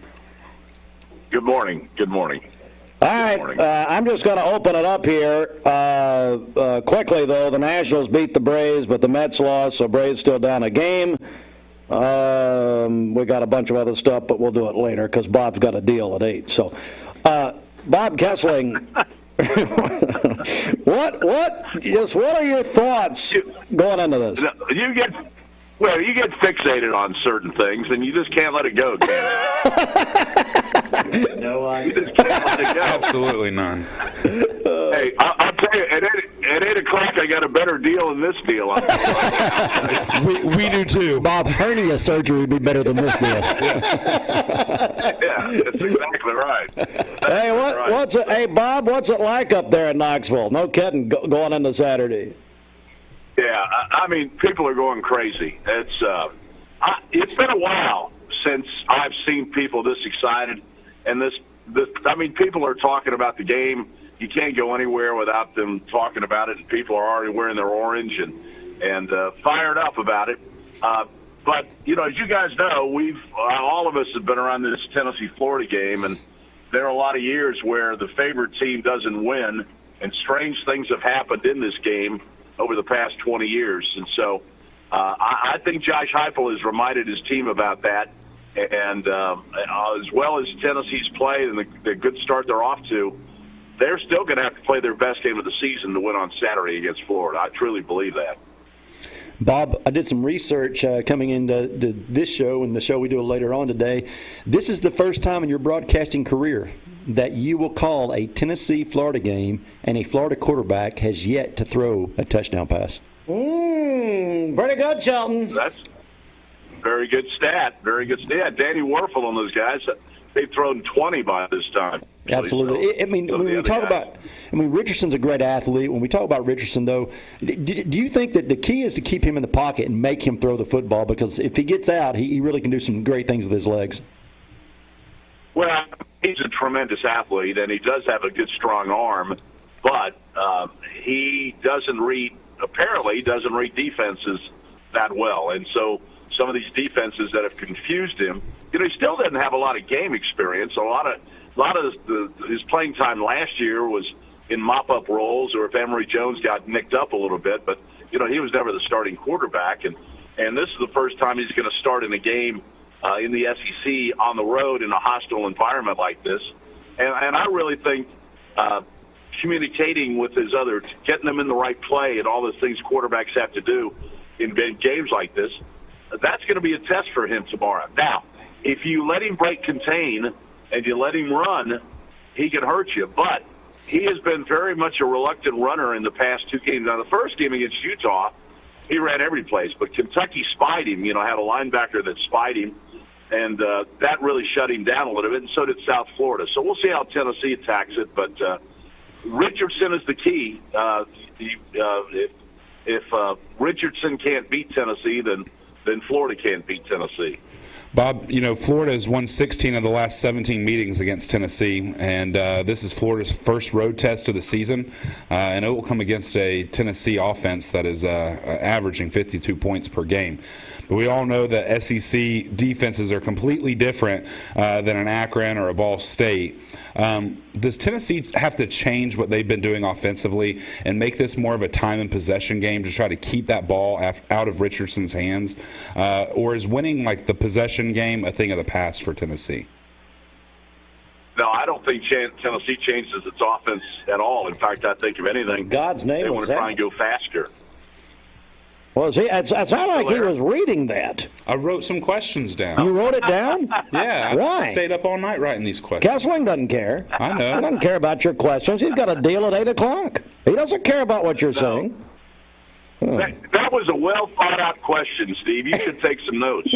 Good morning. Good morning. All right, I'm just going to open it up here quickly, though. The Nationals beat the Braves, but the Mets lost, so Braves still down a game. We got a bunch of other stuff, but we'll do it later because Bob's got a deal at 8. So, Bob Kesling, what are your thoughts going into this? You get fixated on certain things, and you just can't let it go, can you? No, you just can't let it go. Absolutely none. Hey, I'll tell you, at 8 o'clock, I got a better deal than this deal. we do too. Bob, hernia surgery would be better than this deal. Yeah, that's exactly right. Hey, Bob, what's it like up there in Knoxville? No kidding, going into Saturday. Yeah, I mean, people are going crazy. It's been a while since I've seen people this excited, and I mean, people are talking about the game. You can't go anywhere without them talking about it, and people are already wearing their orange and fired up about it. But you know, as you guys know, all of us have been around this Tennessee-Florida game, and there are a lot of years where the favorite team doesn't win, and strange things have happened in this game over the past 20 years. And so I think Josh Heupel has reminded his team about that. And as well as Tennessee's play and the good start they're off to, they're still going to have to play their best game of the season to win on Saturday against Florida. I truly believe that. Bob, I did some research coming into this show and the show we do later on today. This is the first time in your broadcasting career that you will call a Tennessee-Florida game and a Florida quarterback has yet to throw a touchdown pass. Pretty good, Shelton. That's a very good stat. Very good stat. Danny Warfel on those guys, they've thrown 20 by this time. Absolutely. I mean, when we talk about, Richardson's a great athlete. When we talk about Richardson, though, do you think that the key is to keep him in the pocket and make him throw the football? Because if he gets out, he really can do some great things with his legs. Well, he's a tremendous athlete, and he does have a good, strong arm, but he doesn't read defenses that well. And so some of these defenses that have confused him, you know, he still doesn't have a lot of game experience. A lot of his playing time last year was in mop-up roles, or if Emory Jones got nicked up a little bit. But, you know, he was never the starting quarterback. And this is the first time he's going to start in a game in the SEC on the road in a hostile environment like this. And I really think communicating with his other, getting them in the right play and all the things quarterbacks have to do in games like this, that's going to be a test for him tomorrow. Now, if you let him break contain and you let him run, he can hurt you. But he has been very much a reluctant runner in the past two games. Now, the first game against Utah, he ran every place, but Kentucky spied him, you know, had a linebacker that spied him, and that really shut him down a little bit, and so did South Florida. So we'll see how Tennessee attacks it, but Richardson is the key. If Richardson can't beat Tennessee, then Florida can't beat Tennessee. Bob, you know, Florida has won 16 of the last 17 meetings against Tennessee, and this is Florida's first road test of the season, and it will come against a Tennessee offense that is averaging 52 points per game. But we all know that SEC defenses are completely different than an Akron or a Ball State. Does Tennessee have to change what they've been doing offensively and make this more of a time and possession game to try to keep that ball out of Richardson's hands? Or is winning like the possession game a thing of the past for Tennessee? No, I don't think Tennessee changes its offense at all. In fact, I think if anything, God's name, they want to try and go faster. Well, see, it sounded like he was reading that. I wrote some questions down. You wrote it down? Yeah. Why? I stayed up all night writing these questions. Kesling doesn't care. I know. He doesn't care about your questions. He's got a deal at 8 o'clock. He doesn't care about what you're saying. That was a well thought out question, Steve. You should take some notes.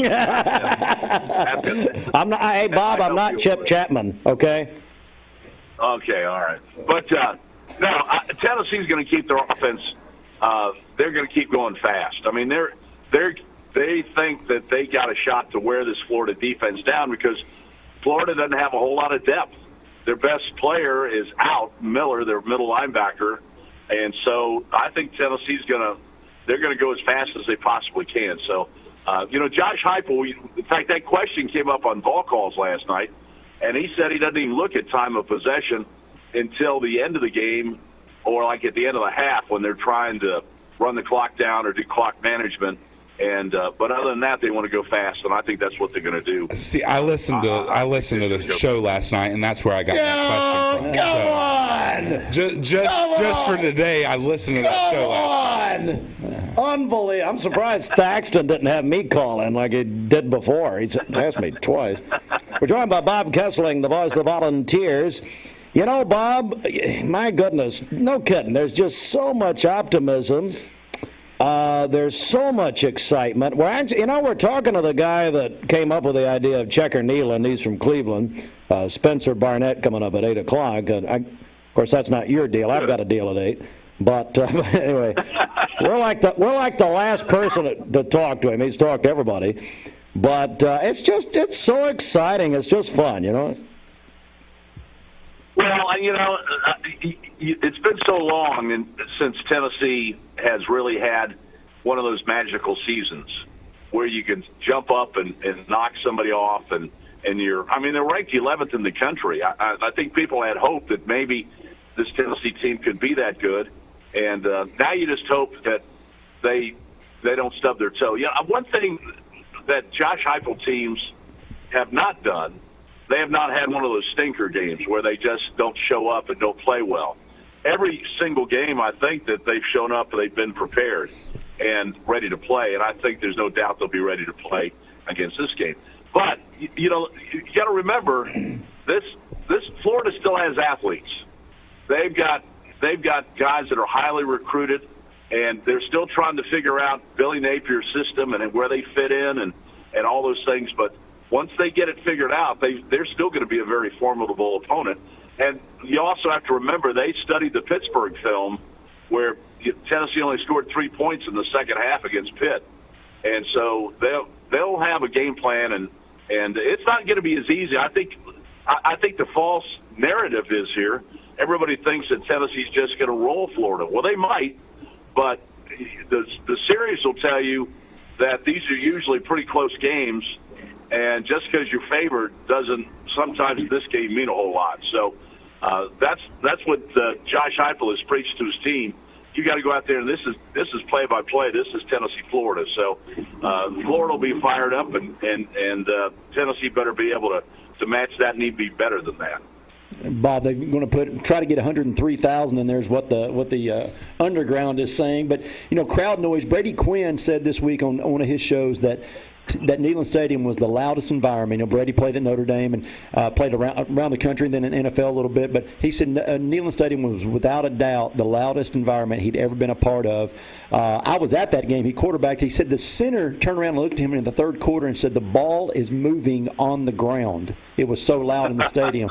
I'm not. Hey, Bob, I'm not Chip Chapman. Okay. Okay, all right. But no, Tennessee's going to keep their offense. They're going to keep going fast. I mean, they think that they got a shot to wear this Florida defense down because Florida doesn't have a whole lot of depth. Their best player is out, Miller, their middle linebacker, and so I think Tennessee's they're going to go as fast as they possibly can. So, Josh Heupel, in fact, that question came up on ball calls last night, and he said he doesn't even look at time of possession until the end of the game or like at the end of the half when they're trying to run the clock down or do clock management. And but other than that, they want to go fast, and I think that's what they're going to do. See, I listened to the show last night, and that's where I got that question from. Just for today, I listened to that show last night. Unbelievable. I'm surprised Thaxton didn't have me call in like he did before. He's asked me twice. We're joined by Bob Kesling, the voice of the Volunteers. You know, Bob, my goodness, no kidding. There's just so much optimism. There's so much excitement. We're talking to the guy that came up with the idea of Checker Neyland. He's from Cleveland. Spencer Barnett coming up at 8 o'clock. Of course, that's not your deal. I've got a deal at 8. But anyway, we're like the last person to talk to him. He's talked to everybody. But it's so exciting. It's just fun, you know. Well, it's been so long since Tennessee has really had one of those magical seasons where you can jump up and knock somebody off, and they're ranked 11th in the country. I think people had hope that maybe this Tennessee team could be that good, and now you just hope that they don't stub their toe. One thing that Josh Heupel teams have not done, they have not had one of those stinker games where they just don't show up and don't play well. Every single game, I think that they've shown up, they've been prepared and ready to play, and I think there's no doubt they'll be ready to play against this game. But you got to remember, this Florida still has athletes. They've got guys that are highly recruited, and they're still trying to figure out Billy Napier's system and where they fit in and all those things. But once they get it figured out, they're still going to be a very formidable opponent. And you also have to remember they studied the Pittsburgh film where Tennessee only scored 3 points in the second half against Pitt. And so they'll have a game plan, and it's not going to be as easy. I think the false narrative is here. Everybody thinks that Tennessee's just going to roll Florida. Well, they might, but the series will tell you that these are usually pretty close games, and just because you're favored doesn't sometimes in this game mean a whole lot. So that's what Josh Heupel has preached to his team. You got to go out there, and this is play-by-play. This is Tennessee, Florida. So Florida will be fired up, and Tennessee better be able to match that and even be better than that. Bob, they're going to try to get 103,000 in there is what the underground is saying. But crowd noise. Brady Quinn said this week on one of his shows that Neyland Stadium was the loudest environment. Brady played at Notre Dame and played around the country and then in the NFL a little bit. But he said Neyland Stadium was without a doubt the loudest environment he'd ever been a part of. I was at that game. He quarterbacked. He said the center turned around and looked at him in the third quarter and said the ball is moving on the ground. It was so loud in the stadium.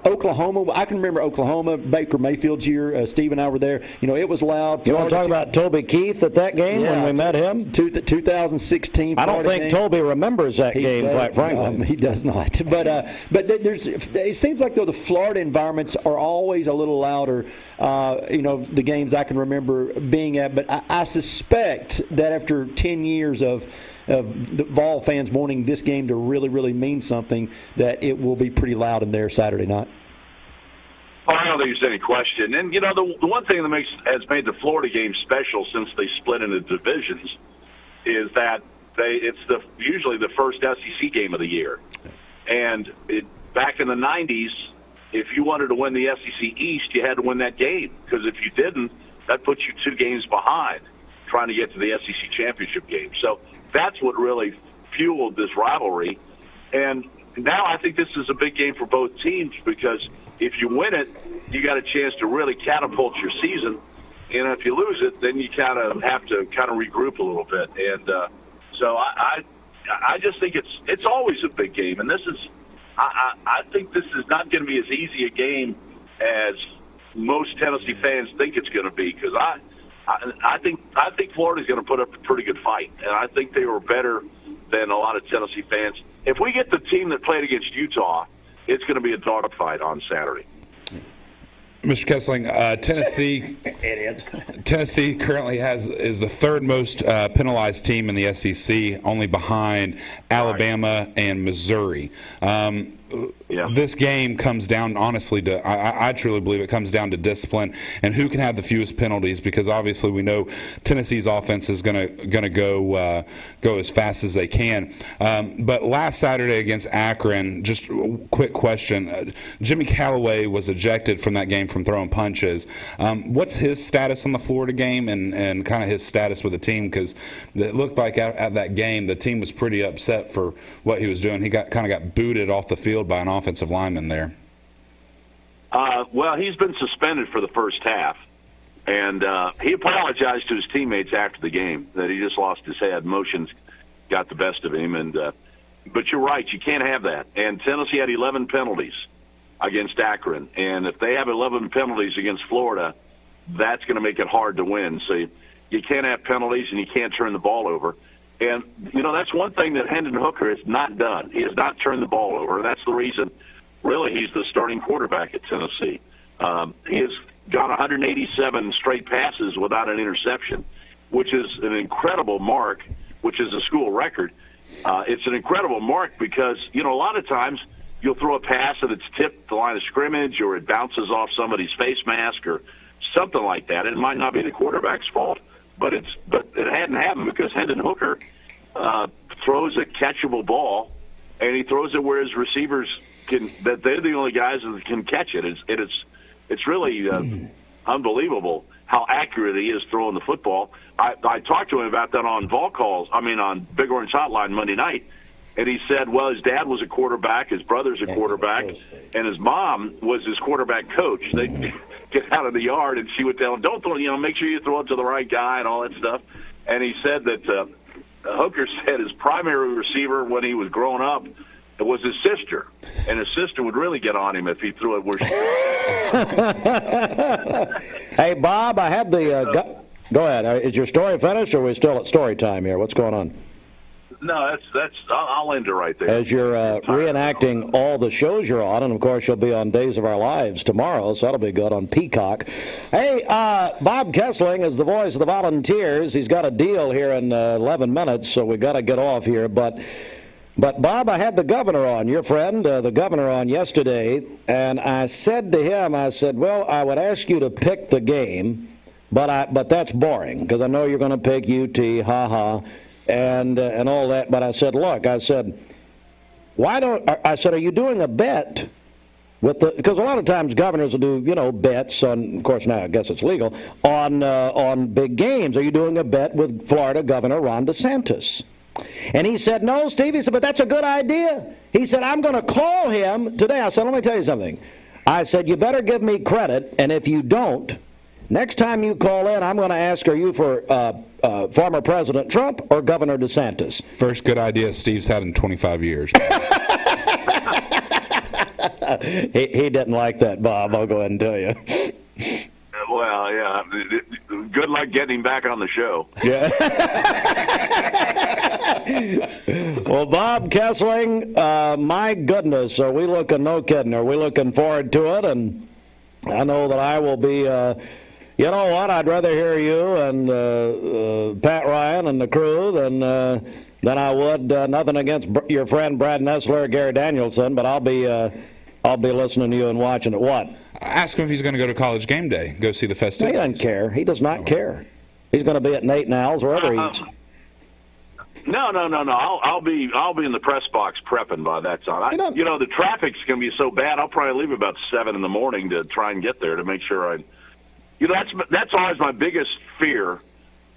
Oklahoma, I can remember Oklahoma, Baker Mayfield's year. Steve and I were there. It was loud. You want to talk about Toby Keith at that game when we met him? 2016. I don't think Toby remembers that game, quite frankly. He does not. But it seems like, though, the Florida environments are always a little louder, the games I can remember being at. But I suspect that after 10 years of the Vol fans wanting this game to really, really mean something, that it will be pretty loud in there Saturday night. Well, I don't think there's any question. And, the one thing that has made the Florida game special since they split into divisions is that it's usually the first SEC game of the year. And back in the 90s, if you wanted to win the SEC East, you had to win that game. Because if you didn't, that puts you 2 games behind trying to get to the SEC championship game. So that's what really fueled this rivalry. And now I think this is a big game for both teams because if you win it, you got a chance to really catapult your season. if you lose it, then you kind of have to kind of regroup a little bit. And so I just think it's always a big game, and this is I think this is not going to be as easy a game as most Tennessee fans think it's going to be, because I think Florida's going to put up a pretty good fight, and I think they were better than a lot of Tennessee fans. If we get the team that played against Utah, it's going to be a dogfight on Saturday. Mr. Kesling, Tennessee currently is the third most penalized team in the SEC, only behind Alabama and Missouri. This game comes down, honestly, to I truly believe it comes down to discipline and who can have the fewest penalties, because obviously we know Tennessee's offense is going to go as fast as they can. But last Saturday against Akron, just a quick question: Jimmy Callaway was ejected from that game from throwing punches. What's his status on the Florida game and kind of his status with the team? Because it looked like at that game the team was pretty upset for what he was doing. He kind of got booted off the field by an offensive lineman there. Well, he's been suspended for the first half, and he apologized to his teammates after the game that he just lost his head. Emotions got the best of him, and but you're right, you can't have that. And Tennessee had 11 penalties against Akron, and if they have 11 penalties against Florida, that's going to make it hard to win. So you can't have penalties, and you can't turn the ball over. And, that's one thing that Hendon Hooker has not done. He has not turned the ball over. That's the reason, really, he's the starting quarterback at Tennessee. He has got 187 straight passes without an interception, which is an incredible mark, which is a school record. It's an incredible mark because, a lot of times you'll throw a pass and it's tipped the line of scrimmage, or it bounces off somebody's face mask or something like that. It might not be the quarterback's fault. But it hadn't happened because Hendon Hooker throws a catchable ball, and he throws it where his receivers that they're the only guys that can catch it. It's really unbelievable how accurate he is throwing the football. I talked to him about that on on Big Orange Hotline Monday night, and he said, well, his dad was a quarterback, his brother's a quarterback, and his mom was his quarterback coach. They get out of the yard, and she would tell him, don't throw, make sure you throw it to the right guy and all that stuff. And he said that Hooker said his primary receiver when he was growing up was his sister, and his sister would really get on him if he threw it where she Hey, Bob, I had the go ahead. Is your story finished, or are we still at story time here? What's going on? No, that's. I'll end it right there. As you're reenacting all the shows you're on, and of course you'll be on Days of Our Lives tomorrow, so that'll be good on Peacock. Hey, Bob Kesling is the voice of the Volunteers. He's got a deal here in 11 minutes, so we got to get off here. But Bob, I had the governor on, your friend, the governor on yesterday, and I said to him, well, I would ask you to pick the game, but that's boring because I know you're going to pick UT, and all that. But I said, look, are you doing a bet because a lot of times governors will do, bets on, of course now I guess it's legal, on big games. Are you doing a bet with Florida Governor Ron DeSantis? And he said, no, Steve. He said, but that's a good idea. He said, I'm going to call him today. I said, let me tell you something. I said, you better give me credit, and if you don't, next time you call in, I'm going to ask, are you for former President Trump or Governor DeSantis? First good idea Steve's had in 25 years. He didn't like that, Bob. I'll go ahead and tell you. Well, yeah. Good luck getting him back on the show. Yeah. Well, Bob Kesling, my goodness, are we looking, no kidding, are we looking forward to it? And I know that I will be, you know what, I'd rather hear you and Pat Ryan and the crew than I would, nothing against your friend Brad Nessler or Gary Danielson, but I'll be listening to you and watching it. What? Ask him if he's going to go to College Game Day, go see the festivities. He doesn't care. He does not care. He's going to be at Nate and Al's, wherever he eats. No. I'll be in the press box prepping by that time. The traffic's going to be so bad. I'll probably leave about 7 in the morning to try and get there to make sure that's always my biggest fear,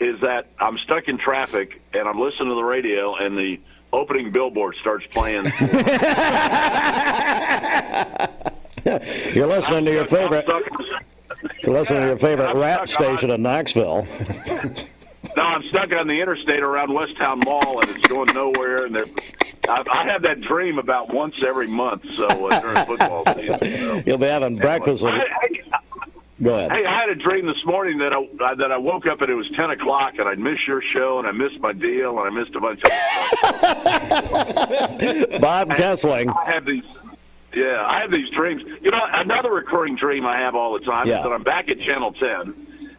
is that I'm stuck in traffic and I'm listening to the radio and the opening billboard starts playing. You're listening to your favorite. Listen to your favorite rap station in Knoxville. No, I'm stuck on the interstate around Westtown Mall, and it's going nowhere. And I have that dream about once every month, so during football season. So. You'll be having breakfast with Go ahead. Hey, I had a dream this morning that I woke up and it was 10 o'clock, and I'd missed your show, and I missed my deal, and I missed a bunch of stuff. Bob Kesling. I have these dreams. You know, another recurring dream I have all the time is that I'm back at Channel 10.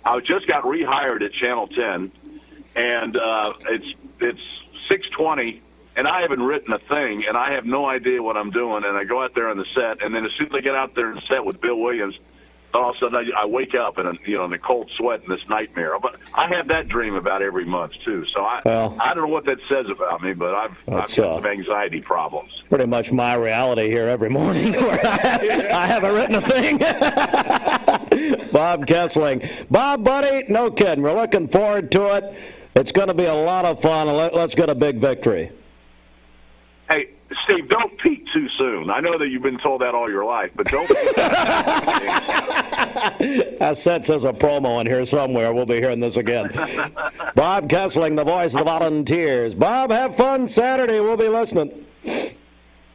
I just got rehired at Channel 10, and it's 6:20, and I haven't written a thing, and I have no idea what I'm doing. And I go out there on the set, and then as soon as I get out there on the set with Bill Williams, all of a sudden I wake up in a cold sweat in this nightmare. But I have that dream about every month too. So I don't know what that says about me, but I've got some anxiety problems. Pretty much my reality here every morning, where I haven't written a thing. Bob Kesling. Bob, buddy, no kidding. We're looking forward to it. It's going to be a lot of fun. Let's get a big victory. Hey, Steve, don't peak too soon. I know that you've been told that all your life, but don't peak. That says a promo in here somewhere. We'll be hearing this again. Bob Kesling, the voice of the Volunteers. Bob, have fun Saturday. We'll be listening.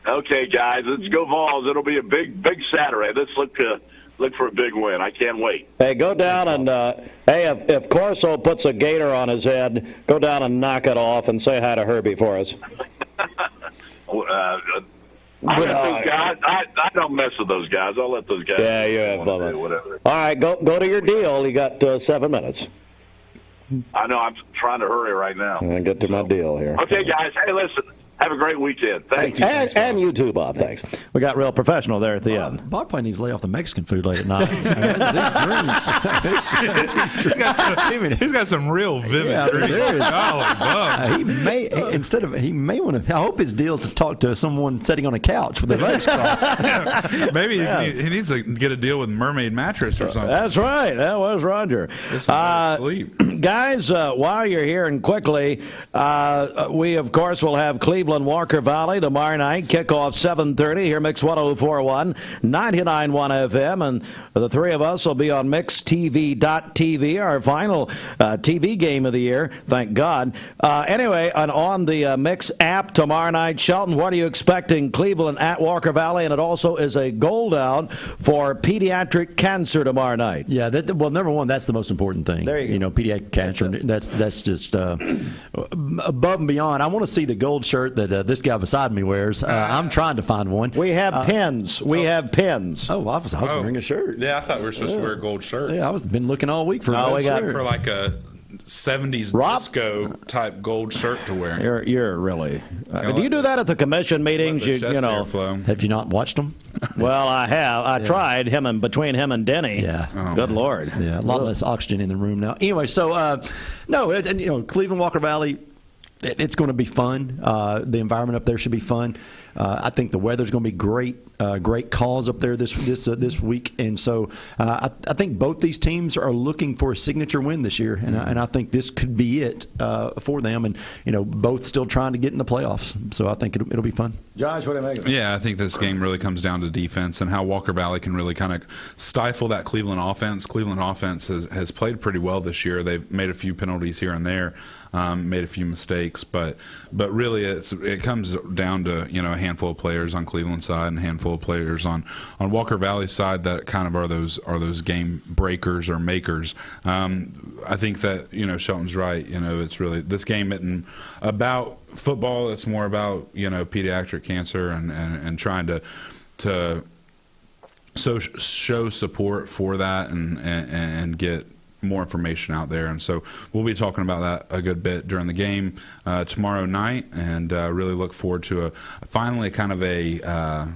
Okay, guys, let's go Vols. It'll be a big Saturday. Let's look for a big win. I can't wait. Hey, go down and, hey, if Corso puts a gator on his head, go down and knock it off and say hi to Herbie for us. I don't mess with those guys. I'll let those guys. Yeah, you have fun. Whatever. All right, go to your deal. You got 7 minutes. I know. I'm trying to hurry right now. And get to my deal here. Okay, guys. Hey, listen. Have a great weekend. Thank you. And you too, Bob. Thanks. We got real professional there at the end. Bob probably needs to lay off the Mexican food late at night. He's got some real vivid dreams. He may want to. I hope his deal is to talk to someone sitting on a couch with their legs crossed. Maybe he needs to get a deal with Mermaid Mattress or something. That's right. That was Roger. Guys, while you're here and quickly, we of course will have Cleveland Walker Valley tomorrow night, kickoff 7:30 here, Mix 104.1, 99.1 FM, and the three of us will be on MixTV.tv, our final TV game of the year, thank God. Anyway, and on the Mix app tomorrow night, Shelton, what are you expecting? Cleveland at Walker Valley, and it also is a gold out for pediatric cancer tomorrow night. Yeah, well, number one, that's the most important thing. There you go. Pediatric cancer, that's just above and beyond. I want to see the gold shirt that this guy beside me wears. I'm trying to find one. We have pins. We have pins. Oh, I was wearing a shirt. Yeah, I thought we were supposed to wear a gold shirt. Yeah, been looking all week for a shirt. For like a 70s disco type gold shirt to wear. You're really. Do you do that at the commission meetings? You know. Have you not watched them? Well, I have. I tried between him and Denny. Yeah. Oh, good Lord. Yeah. A lot less oxygen in the room now. Anyway, so Cleveland Walker Valley. It's going to be fun. The environment up there should be fun. I think the weather's going to be great. Great calls up there this week, and so I think both these teams are looking for a signature win this year, and I think this could be it for them. And both still trying to get in the playoffs, so I think it'll be fun. Josh, what do you make of it? Yeah, I think this game really comes down to defense and how Walker Valley can really kind of stifle that Cleveland offense. Cleveland offense has played pretty well this year. They've made a few penalties here and there. Made a few mistakes, but really it comes down to a handful of players on Cleveland's side and a handful of players on Walker Valley's side that kind of are those game breakers or makers. I think that Shelton's right. It's really, this game isn't about football. It's more about pediatric cancer and trying to show support for that and get more information out there, and so we'll be talking about that a good bit during the game tomorrow night, and really look forward to finally kind of a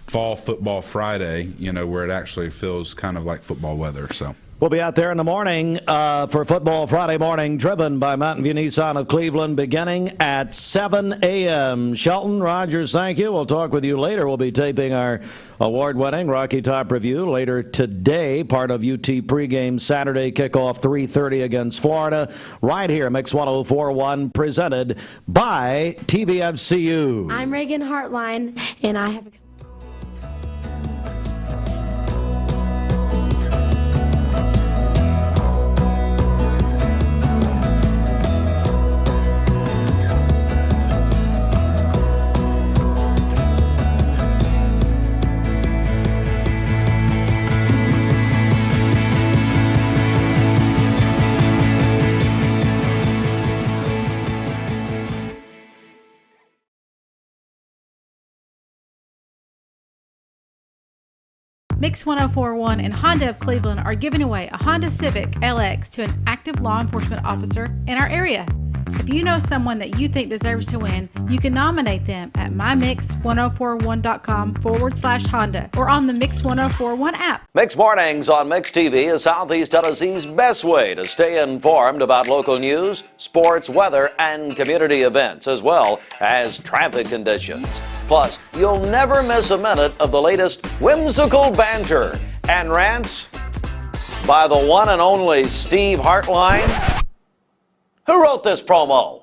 fall football Friday, where it actually feels kind of like football weather. So we'll be out there in the morning for Football Friday Morning, driven by Mountain View Nissan of Cleveland, beginning at 7 a.m. Shelton, Rogers, thank you. We'll talk with you later. We'll be taping our award-winning Rocky Top Review later today, part of UT pregame Saturday kickoff 3:30 against Florida, right here, Mix 104.1, presented by TVFCU. I'm Reagan Hartline, and I have a Mix 1041 and Honda of Cleveland are giving away a Honda Civic LX to an active law enforcement officer in our area. If you know someone that you think deserves to win, you can nominate them at mymix1041.com/Honda or on the Mix 1041 app. Mix Mornings on Mix TV is Southeast Tennessee's best way to stay informed about local news, sports, weather, and community events, as well as traffic conditions. Plus, you'll never miss a minute of the latest whimsical banter and rants by the one and only Steve Hartline. Who wrote this promo?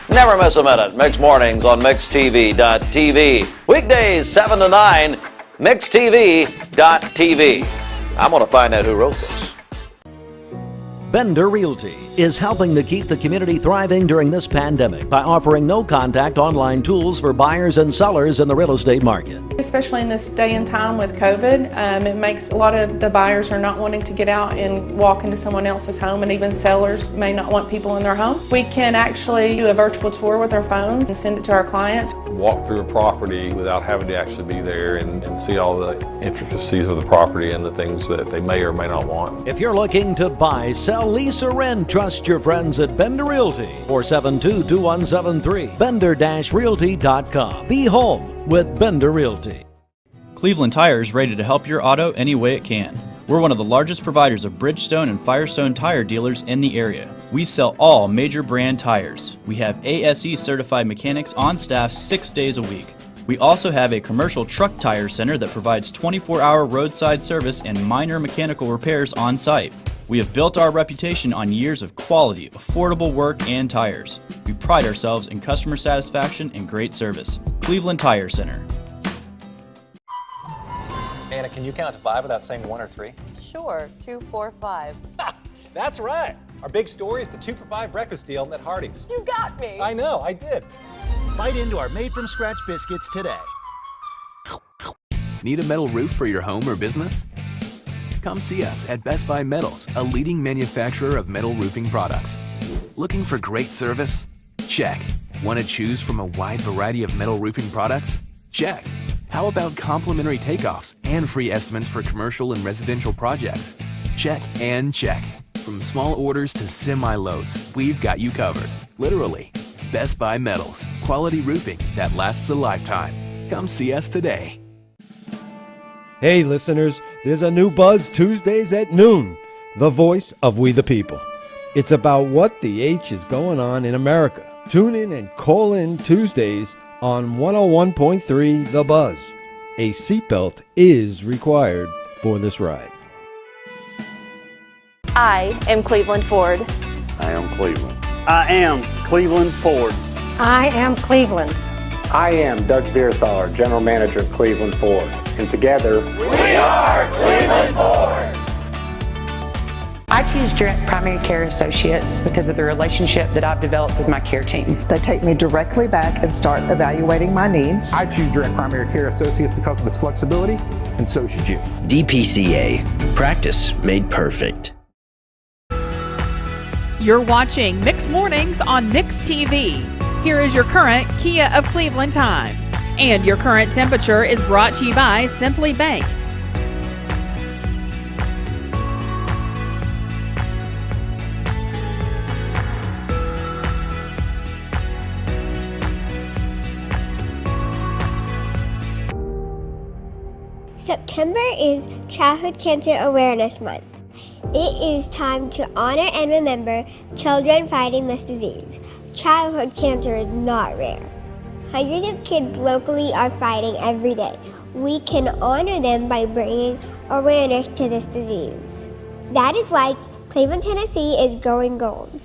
Never miss a minute. Mix Mornings on MixTV.tv. Weekdays 7 to 9, MixTV.tv. I'm going to find out who wrote this. Bender Realty is helping to keep the community thriving during this pandemic by offering no-contact online tools for buyers and sellers in the real estate market. Especially in this day and time with COVID, it makes a lot of the buyers are not wanting to get out and walk into someone else's home, and even sellers may not want people in their home. We can actually do a virtual tour with our phones and send it to our clients. Walk through a property without having to actually be there and see all the intricacies of the property and the things that they may or may not want. If you're looking to buy, sell, lease, or rent, trust your friends at Bender Realty. 472-2173. Bender-Realty.com. Be home with Bender Realty. Cleveland Tire is ready to help your auto any way it can. We're one of the largest providers of Bridgestone and Firestone tire dealers in the area. We sell all major brand tires. We have ASE certified mechanics on staff 6 days a week. We also have a commercial truck tire center that provides 24-hour roadside service and minor mechanical repairs on site. We have built our reputation on years of quality, affordable work and tires. We pride ourselves in customer satisfaction and great service. Cleveland Tire Center. Anna, can you count to 5 without saying 1 or 3? Sure, 2, 4, 5. That's right. Our big story is the 2 for $5 breakfast deal at Hardee's. You got me. I know, I did. Bite into our made-from-scratch biscuits today. Need a metal roof for your home or business? Come see us at Best Buy Metals, a leading manufacturer of metal roofing products. Looking for great service? Check. Want to choose from a wide variety of metal roofing products? Check. How about complimentary takeoffs and free estimates for commercial and residential projects? Check and check. From small orders to semi-loads, we've got you covered. Literally. Best Buy Metals, quality roofing that lasts a lifetime. Come see us today. Hey listeners, there's a new Buzz Tuesdays at noon, the voice of We the People. It's about what the H is going on in America. Tune in and call in Tuesdays on 101.3 The Buzz. A seatbelt is required for this ride. I am Cleveland Ford. I am Cleveland. I am Cleveland Ford. I am Cleveland. I am Doug Vierthaler, General Manager of Cleveland Ford. And together, we are Cleveland Ford. I choose Direct Primary Care Associates because of the relationship that I've developed with my care team. They take me directly back and start evaluating my needs. I choose Direct Primary Care Associates because of its flexibility, and so should you. DPCA. Practice made perfect. You're watching Mix Mornings on Mix TV. Here is your current Kia of Cleveland time. And your current temperature is brought to you by Simply Bank. September is Childhood Cancer Awareness Month. It is time to honor and remember children fighting this disease. Childhood cancer is not rare. Hundreds of kids locally are fighting every day. We can honor them by bringing awareness to this disease. That is why Cleveland, Tennessee is going gold.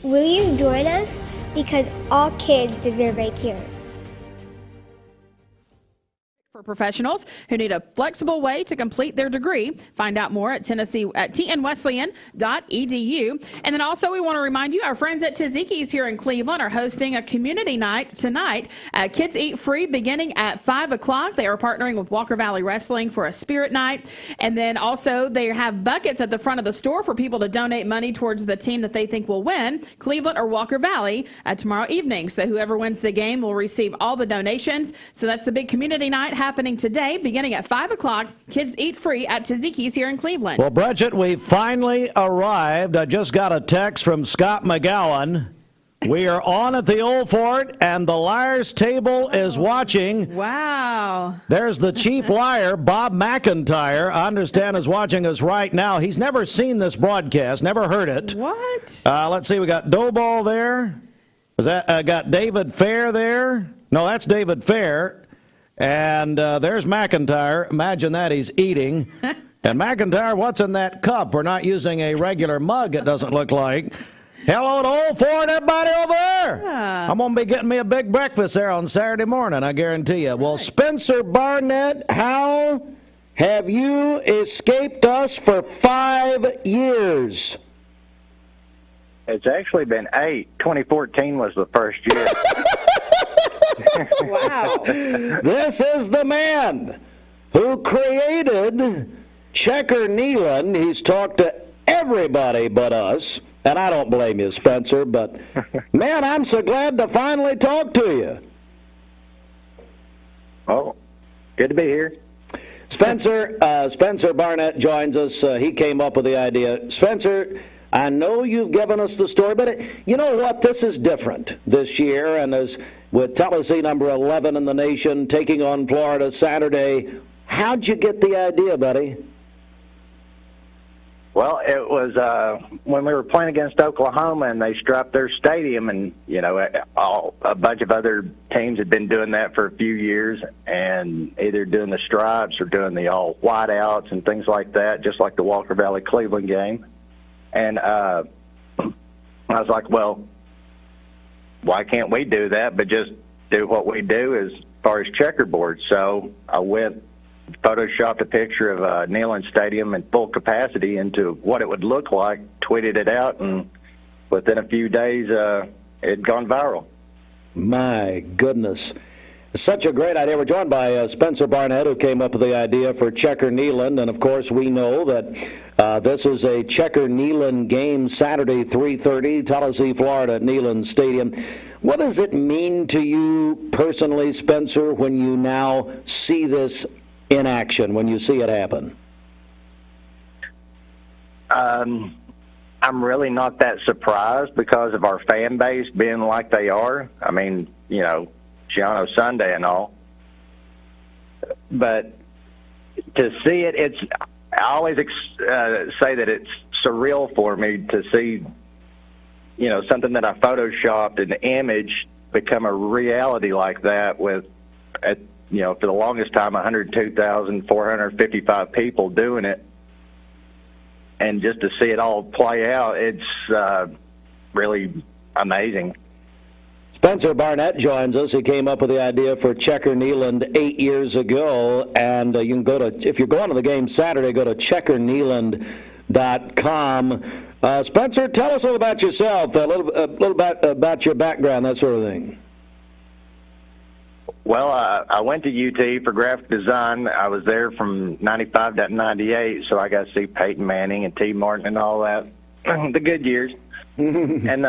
Will you join us? Because all kids deserve a cure. For professionals who need a flexible way to complete their degree. Find out more at tnwesleyan.edu. And then also we want to remind you, our friends at Tzatziki's here in Cleveland are hosting a community night tonight. Kids eat free beginning at 5 o'clock. They are partnering with Walker Valley Wrestling for a spirit night. And then also they have buckets at the front of the store for people to donate money towards the team that they think will win, Cleveland or Walker Valley, tomorrow evening. So whoever wins the game will receive all the donations. So that's the big community night. Have happening today, beginning at 5 o'clock. Kids eat free at Tzatziki's here in Cleveland. Well, Bridget, we finally arrived. I just got a text from Scott McGowan. We are on at the Old Fort, and the Liars Table is watching. Wow. There's the chief liar, Bob McIntyre, I understand is watching us right now. He's never seen this broadcast, never heard it. What? Let's see, we got Doughball there. Got David Fair there. No, that's David Fair. And there's McIntyre. Imagine that, he's eating. And McIntyre, what's in that cup? We're not using a regular mug, it doesn't look like. Hello to Old Fort, everybody over there. Yeah. I'm going to be getting me a big breakfast there on Saturday morning, I guarantee you. Well, Spencer Barnett, how have you escaped us for 5 years? It's actually been 8. 2014 was the first year. Wow. This is the man who created Checker Neyland. He's talked to everybody but us. And I don't blame you, Spencer, but, man, I'm so glad to finally talk to you. Oh, good to be here. Spencer Barnett joins us. He came up with the idea. Spencer, I know you've given us the story, but you know what? This is different this year, and as with Tennessee number 11 in the nation taking on Florida Saturday, how'd you get the idea, buddy? Well, it was when we were playing against Oklahoma, and they strapped their stadium, and a bunch of other teams had been doing that for a few years, and either doing the stripes or doing the all whiteouts and things like that, just like the Walker Valley Cleveland game. And I was like, well, why can't we do that, but just do what we do as far as checkerboard? So I went, photoshopped a picture of Neyland Stadium in full capacity into what it would look like, tweeted it out, and within a few days it had gone viral. My goodness. Such a great idea. We're joined by Spencer Barnett, who came up with the idea for Checker Neyland. And, of course, we know that this is a Checker Neyland game Saturday, 3:30, Tennessee, Florida, at Neyland Stadium. What does it mean to you personally, Spencer, when you now see this in action, when you see it happen? I'm really not that surprised because of our fan base being like they are. I mean, Giano Sunday and all. But to see it, I always say that it's surreal for me to see, something that I photoshopped, an image, become a reality like that with, for the longest time, 102,455 people doing it. And just to see it all play out, it's really amazing. Spencer Barnett joins us. He came up with the idea for Checker Neyland 8 years ago, and you can go to, if you're going to the game Saturday, go to checkerneyland.com. Spencer, tell us a little about yourself, a little bit about your background, that sort of thing. Well, I went to UT for graphic design. I was there from 95 to 98, so I got to see Peyton Manning and T. Martin and all that, the good years. And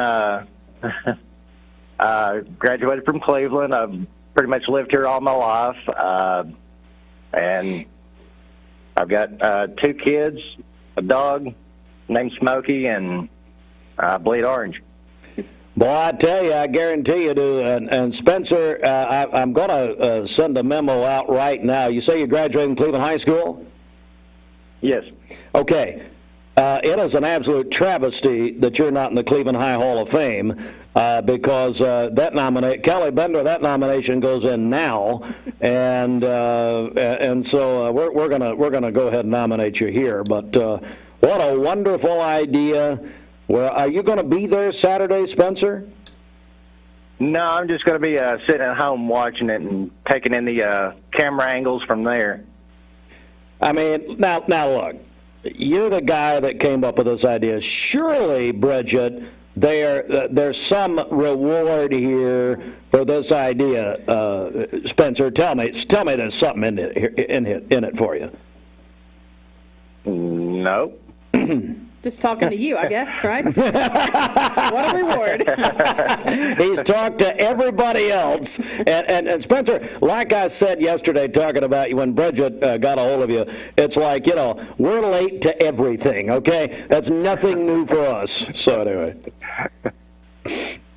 graduated from Cleveland. I've pretty much lived here all my life. And I've got 2 kids, a dog named Smokey, and I bleed orange. Boy, I tell you, I guarantee you do. And Spencer, I'm going to send a memo out right now. You say you graduated from Cleveland High School? Yes. Okay. It is an absolute travesty that you're not in the Cleveland High Hall of Fame because Kelly Bender, that nomination goes in now, and so we're gonna go ahead and nominate you here. But what a wonderful idea! Are you going to be there Saturday, Spencer? No, I'm just going to be sitting at home watching it and taking in the camera angles from there. I mean, now look. You're the guy that came up with this idea. Surely, Bridget, there's some reward here for this idea. Spencer, tell me there's something in it for you. No. Just talking to you, I guess, right? What a reward. Lord. He's talked to everybody else. And Spencer, like I said yesterday, talking about you when Bridget got a hold of you, it's like, we're late to everything, okay? That's nothing new for us. So anyway.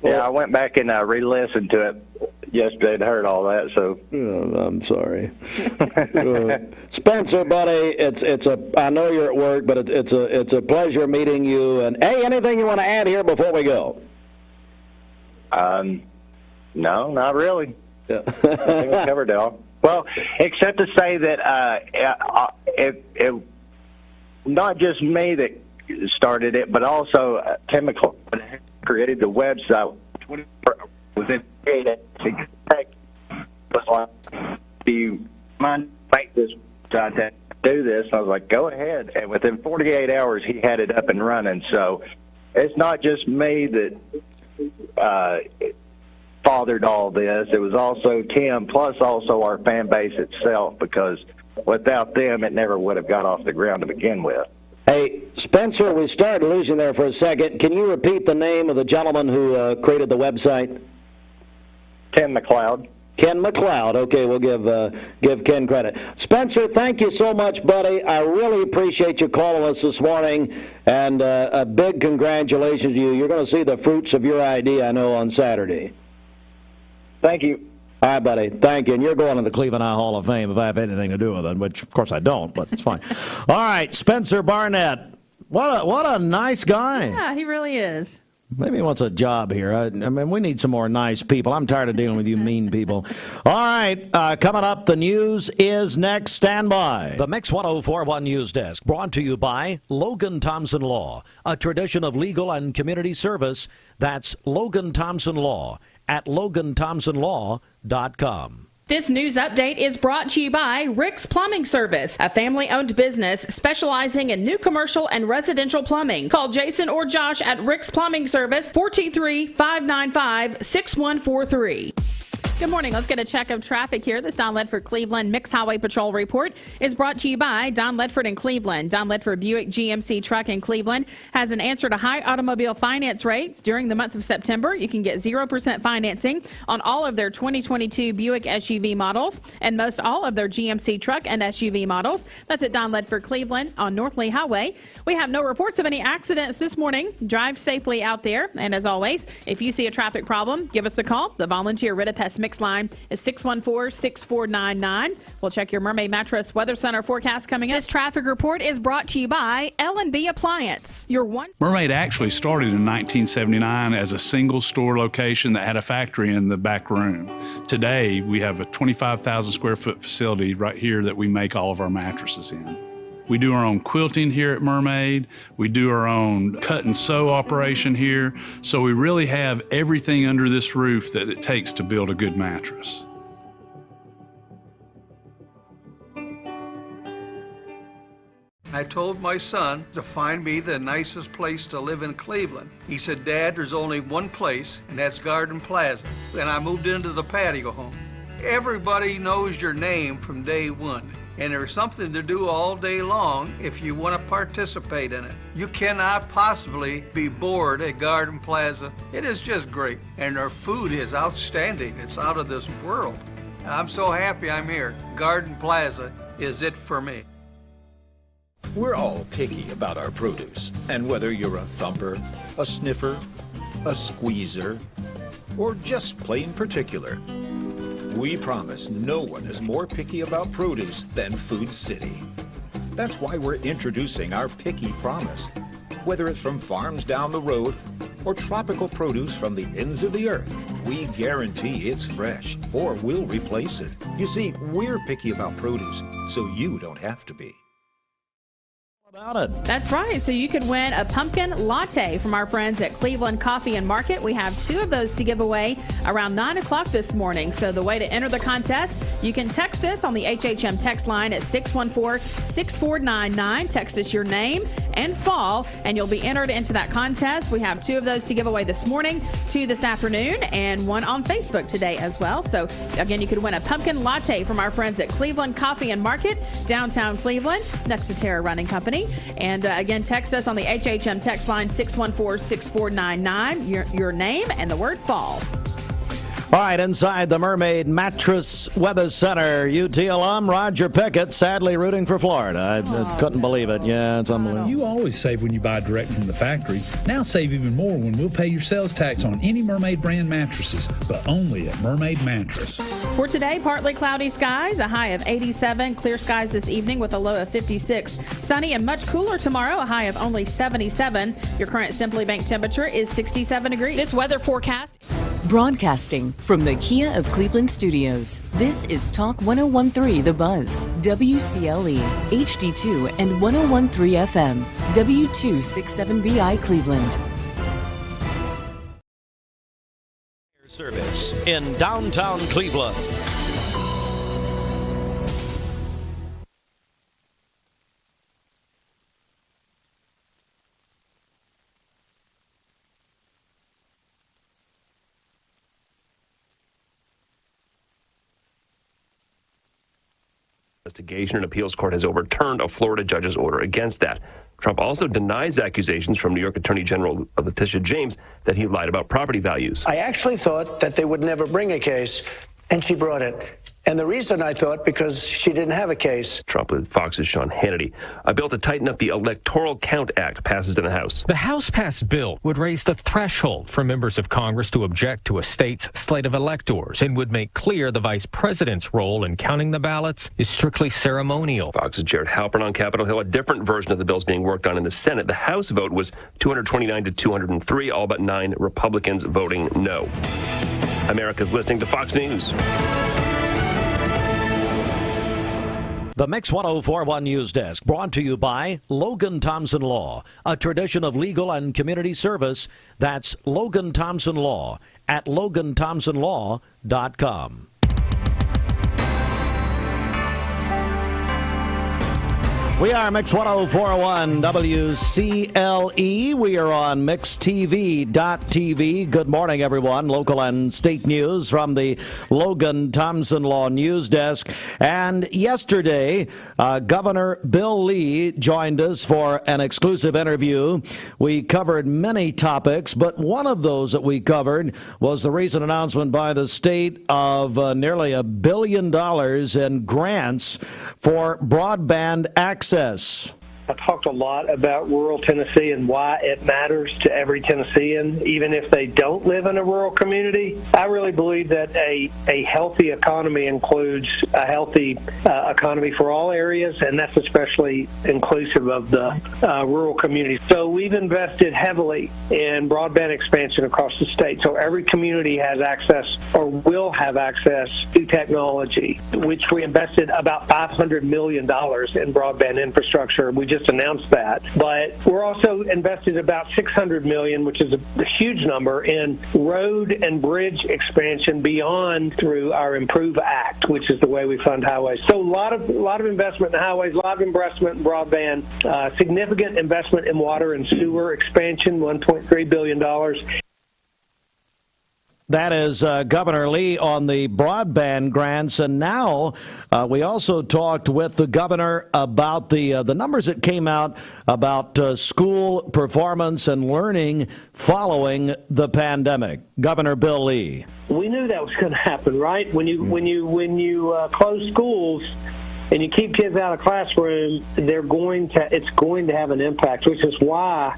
Yeah, I went back and re-listened to it yesterday and heard all that. So I'm sorry, Spencer, buddy. I know you're at work, but it's a pleasure meeting you. And hey, anything you want to add here before we go? No, not really. Yeah. I think we covered it all. Well, except to say that it not just me that started it, but also Chemical created the website within 8 days. Was like, do you mind make this to do this? And I was like, go ahead. And within 48 hours, he had it up and running. So it's not just me that fathered all this. It was also Tim, plus also our fan base itself, because without them, it never would have got off the ground to begin with. Hey, Spencer, we started losing there for a second. Can you repeat the name of the gentleman who created the website? Ken McLeod. Ken McLeod. Okay, we'll give Ken credit. Spencer, thank you so much, buddy. I really appreciate you calling us this morning, and a big congratulations to you. You're going to see the fruits of your idea, I know, on Saturday. Thank you. All right, buddy. Thank you. And you're going to the Cleveland Eye Hall of Fame if I have anything to do with it, which, of course, I don't, but it's fine. All right, Spencer Barnett. What a nice guy. Yeah, he really is. Maybe he wants a job here. I mean, we need some more nice people. I'm tired of dealing with you mean people. All right, coming up, the news is next. Stand by. The Mix 104.1 News Desk, brought to you by Logan Thompson Law, a tradition of legal and community service. That's Logan Thompson Law at LoganThompsonLaw.com. This news update is brought to you by Rick's Plumbing Service, a family-owned business specializing in new commercial and residential plumbing. Call Jason or Josh at Rick's Plumbing Service, 423-595-6143. Good morning. Let's get a check of traffic here. This Don Ledford Cleveland Mixed Highway Patrol report is brought to you by Don Ledford in Cleveland. Don Ledford Buick GMC truck in Cleveland has an answer to high automobile finance rates. During the month of September, you can get 0% financing on all of their 2022 Buick SUV models and most all of their GMC truck and SUV models. That's at Don Ledford Cleveland on North Lee Highway. We have no reports of any accidents this morning. Drive safely out there. And as always, if you see a traffic problem, give us a call. The volunteer Ritapest Mix line is 614-6499. We'll check your Mermaid Mattress Weather Center forecast coming up. This traffic report is brought to you by L&B Appliance. Mermaid actually started in 1979 as a single store location that had a factory in the back room. Today, we have a 25,000 square foot facility right here that we make all of our mattresses in. We do our own quilting here at Mermaid. We do our own cut and sew operation here. So we really have everything under this roof that it takes to build a good mattress. I told my son to find me the nicest place to live in Cleveland. He said, Dad, there's only one place, and that's Garden Plaza. And I moved into the patio home. Everybody knows your name from day one. And there's something to do all day long if you want to participate in it. You cannot possibly be bored at Garden Plaza. It is just great. And their food is outstanding. It's out of this world. And I'm so happy I'm here. Garden Plaza is it for me. We're all picky about our produce. And whether you're a thumper, a sniffer, a squeezer, or just plain particular, we promise no one is more picky about produce than Food City. That's why we're introducing our Picky Promise. Whether it's from farms down the road or tropical produce from the ends of the earth, we guarantee it's fresh or we'll replace it. You see, we're picky about produce, so you don't have to be. That's right. So you could win a pumpkin latte from our friends at Cleveland Coffee and Market. We have 2 of those to give away around 9 o'clock this morning. So the way to enter the contest, you can text us on the HHM text line at 614-6499. Text us your name and fall, and you'll be entered into that contest. We have 2 of those to give away this morning, 2 this afternoon, and 1 on Facebook today as well. So, again, you could win a pumpkin latte from our friends at Cleveland Coffee and Market, downtown Cleveland, next to Terra Running Company. And, again, text us on the HHM text line 614-6499, your name and the word fall. All right, inside the Mermaid Mattress Weather Center, UT alum Roger Pickett sadly rooting for Florida. I couldn't believe it. Yeah, it's unbelievable. You always save when you buy direct from the factory. Now save even more when we'll pay your sales tax on any Mermaid brand mattresses, but only at Mermaid Mattress. For today, partly cloudy skies, a high of 87. Clear skies this evening with a low of 56. Sunny and much cooler tomorrow, a high of only 77. Your current Simply Bank temperature is 67 degrees. This weather forecast. Broadcasting from the Kia of Cleveland studios, this is Talk 101.3 The Buzz, WCLE, HD2 and 101.3 FM, W267BI Cleveland. Service in downtown Cleveland. Investigation and appeals court has overturned a Florida judge's order against that. Trump also denies accusations from New York Attorney General Letitia James that he lied about property values. I actually thought that they would never bring a case, and she brought it. And the reason I thought, because she didn't have a case. Trump with Fox's Sean Hannity. A bill to tighten up the Electoral Count Act passes in the House. The House-passed bill would raise the threshold for members of Congress to object to a state's slate of electors and would make clear the vice president's role in counting the ballots is strictly ceremonial. Fox's Jared Halpern on Capitol Hill. A different version of the bill is being worked on in the Senate. The House vote was 229 to 203, all but 9 Republicans voting no. America's listening to Fox News. The Mix 1041 News Desk brought to you by Logan Thompson Law, a tradition of legal and community service. That's Logan Thompson Law at LoganThompsonLaw.com. We are Mix 1041 WCLE. We are on MixTV.tv. Good morning, everyone. Local and state news from the Logan Thompson Law News Desk. And yesterday, Governor Bill Lee joined us for an exclusive interview. We covered many topics, but one of those that we covered was the recent announcement by the state of nearly $1 billion in grants for broadband access. I talked a lot about rural Tennessee and why it matters to every Tennessean, even if they don't live in a rural community. I really believe that a healthy economy includes a healthy economy for all areas, and that's especially inclusive of the rural communities. So we've invested heavily in broadband expansion across the state, so every community has access or will have access to technology, which we invested about $500 million in broadband infrastructure. We just announced that, but we're also invested about $600 million, which is a huge number, in road and bridge expansion beyond through our Improve Act, which is the way we fund highways. So a lot of investment in highways, a lot of investment in broadband, significant investment in water and sewer expansion, $1.3 billion. That is Governor Lee on the broadband grants. And now we also talked with the governor about the numbers that came out about school performance and learning following the pandemic. Governor Bill Lee. We knew that was going to happen, right? When you close schools and you keep kids out of classroom, it's going to have an impact, which is why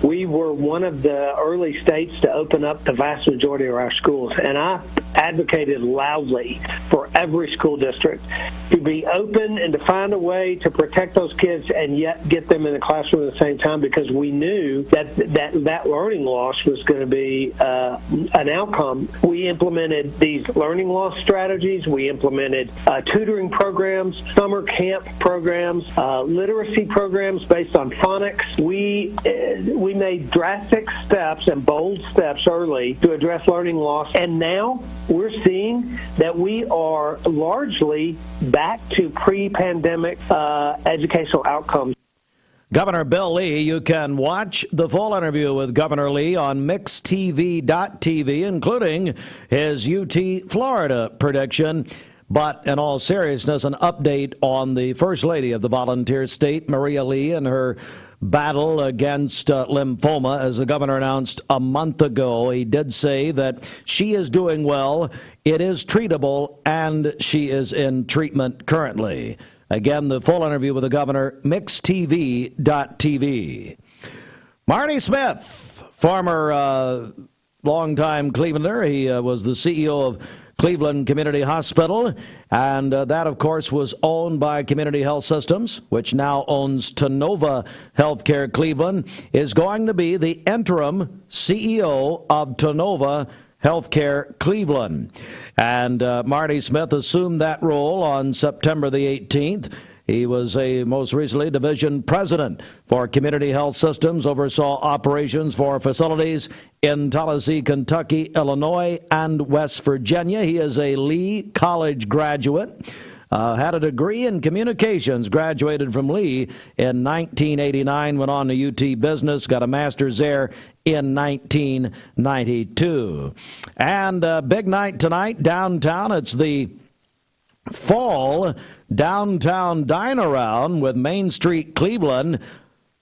we were one of the early states to open up the vast majority of our schools. And I advocated loudly for every school district to be open and to find a way to protect those kids and yet get them in the classroom at the same time, because we knew that learning loss was going to be an outcome. We implemented these learning loss strategies. We implemented tutoring programs, summer camp programs, literacy programs based on phonics. We made drastic steps and bold steps early to address learning loss, and now we're seeing that we are largely back to pre-pandemic educational outcomes. Governor Bill Lee. You can watch the full interview with Governor Lee on mixtv.tv, including his UT Florida prediction. But in all seriousness, an update on the First Lady of the volunteer state, Maria Lee, and her battle against lymphoma. As the governor announced a month ago, he did say that she is doing well, it is treatable, and she is in treatment currently. Again, the full interview with the governor, mixtv.tv. Marty Smith, former longtime Clevelander. He was the CEO of Cleveland Community Hospital, and that, of course, was owned by Community Health Systems, which now owns Tenova Healthcare Cleveland, is going to be the interim CEO of Tenova Healthcare Cleveland. And Marty Smith assumed that role on September the 18th. He was most recently division president for Community Health Systems, oversaw operations for facilities in Tallahassee, Kentucky, Illinois, and West Virginia. He is a Lee College graduate, had a degree in communications, graduated from Lee in 1989, went on to UT Business, got a master's there in 1992. And big night tonight downtown. It's the fall downtown dine-around with Main Street Cleveland.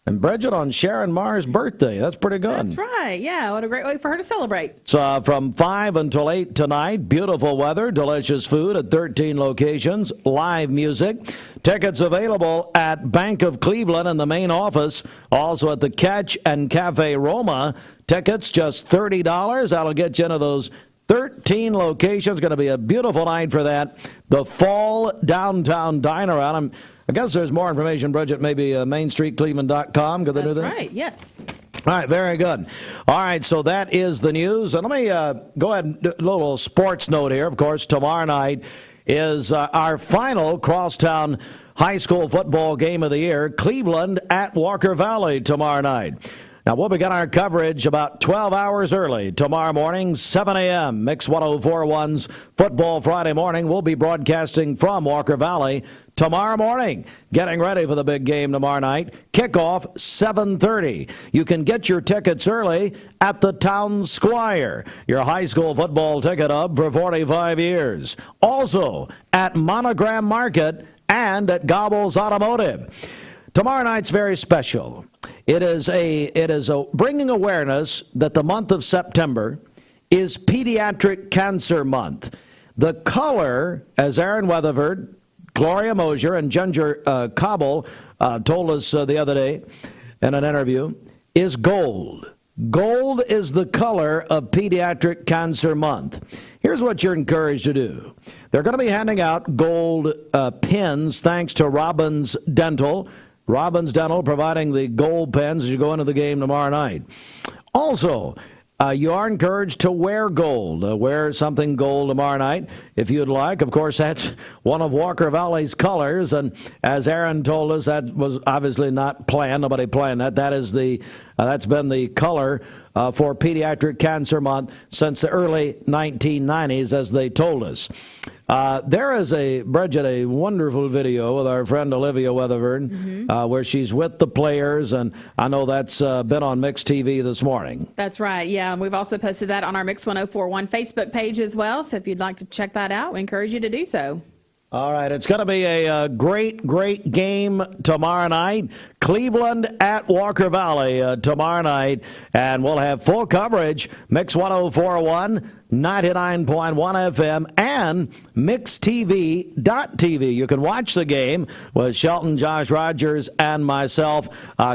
And Bridget, on Sharon Marr's birthday. That's pretty good. That's right. Yeah, what a great way for her to celebrate. So from 5 until 8 tonight, beautiful weather, delicious food at 13 locations, live music. Tickets available at Bank of Cleveland in the main office, also at the Catch and Cafe Roma. Tickets just $30. That'll get you into those 13 locations. Going to be a beautiful night for that. The fall downtown dine-around. I guess there's more information, Bridget, maybe mainstreetcleveland.com. Could they do that? That's right, yes. All right, very good. All right, so that is the news. And let me go ahead and do a little sports note here. Of course, tomorrow night is our final Crosstown High School football game of the year, Cleveland at Walker Valley tomorrow night. Now, we'll begin our coverage about 12 hours early tomorrow morning, 7 a.m. Mix 104.1's Football Friday morning. We'll be broadcasting from Walker Valley tomorrow morning, getting ready for the big game tomorrow night. Kickoff 7:30. You can get your tickets early at the Town Squire, your high school football ticket hub for 45 years. Also at Monogram Market and at Gobbles Automotive. Tomorrow night's very special. It is a bringing awareness that the month of September is Pediatric Cancer Month. The color, as Aaron Weatherford, Gloria Mosier, and Ginger Cobble told us the other day in an interview, is gold. Gold is the color of Pediatric Cancer Month. Here's what you're encouraged to do. They're going to be handing out gold pins thanks to Robbins Dental. Robbins Dental providing the gold pens as you go into the game tomorrow night. Also, you are encouraged to wear gold. Wear something gold tomorrow night if you'd like. Of course, that's one of Walker Valley's colors. And as Aaron told us, that was obviously not planned. Nobody planned that. That's been the color for Pediatric Cancer Month since the early 1990s, as they told us. There is Bridget, a wonderful video with our friend Olivia Weatherford, where she's with the players, and I know that's been on Mix TV this morning. That's right, yeah. And we've also posted that on our Mix 1041 Facebook page as well, so if you'd like to check that out, we encourage you to do so. All right, it's going to be a great game tomorrow night. Cleveland at Walker Valley tomorrow night, and we'll have full coverage, Mix 1041, 99.1 FM, and mixtv.tv. You can watch the game with Shelton, Josh Rogers, and myself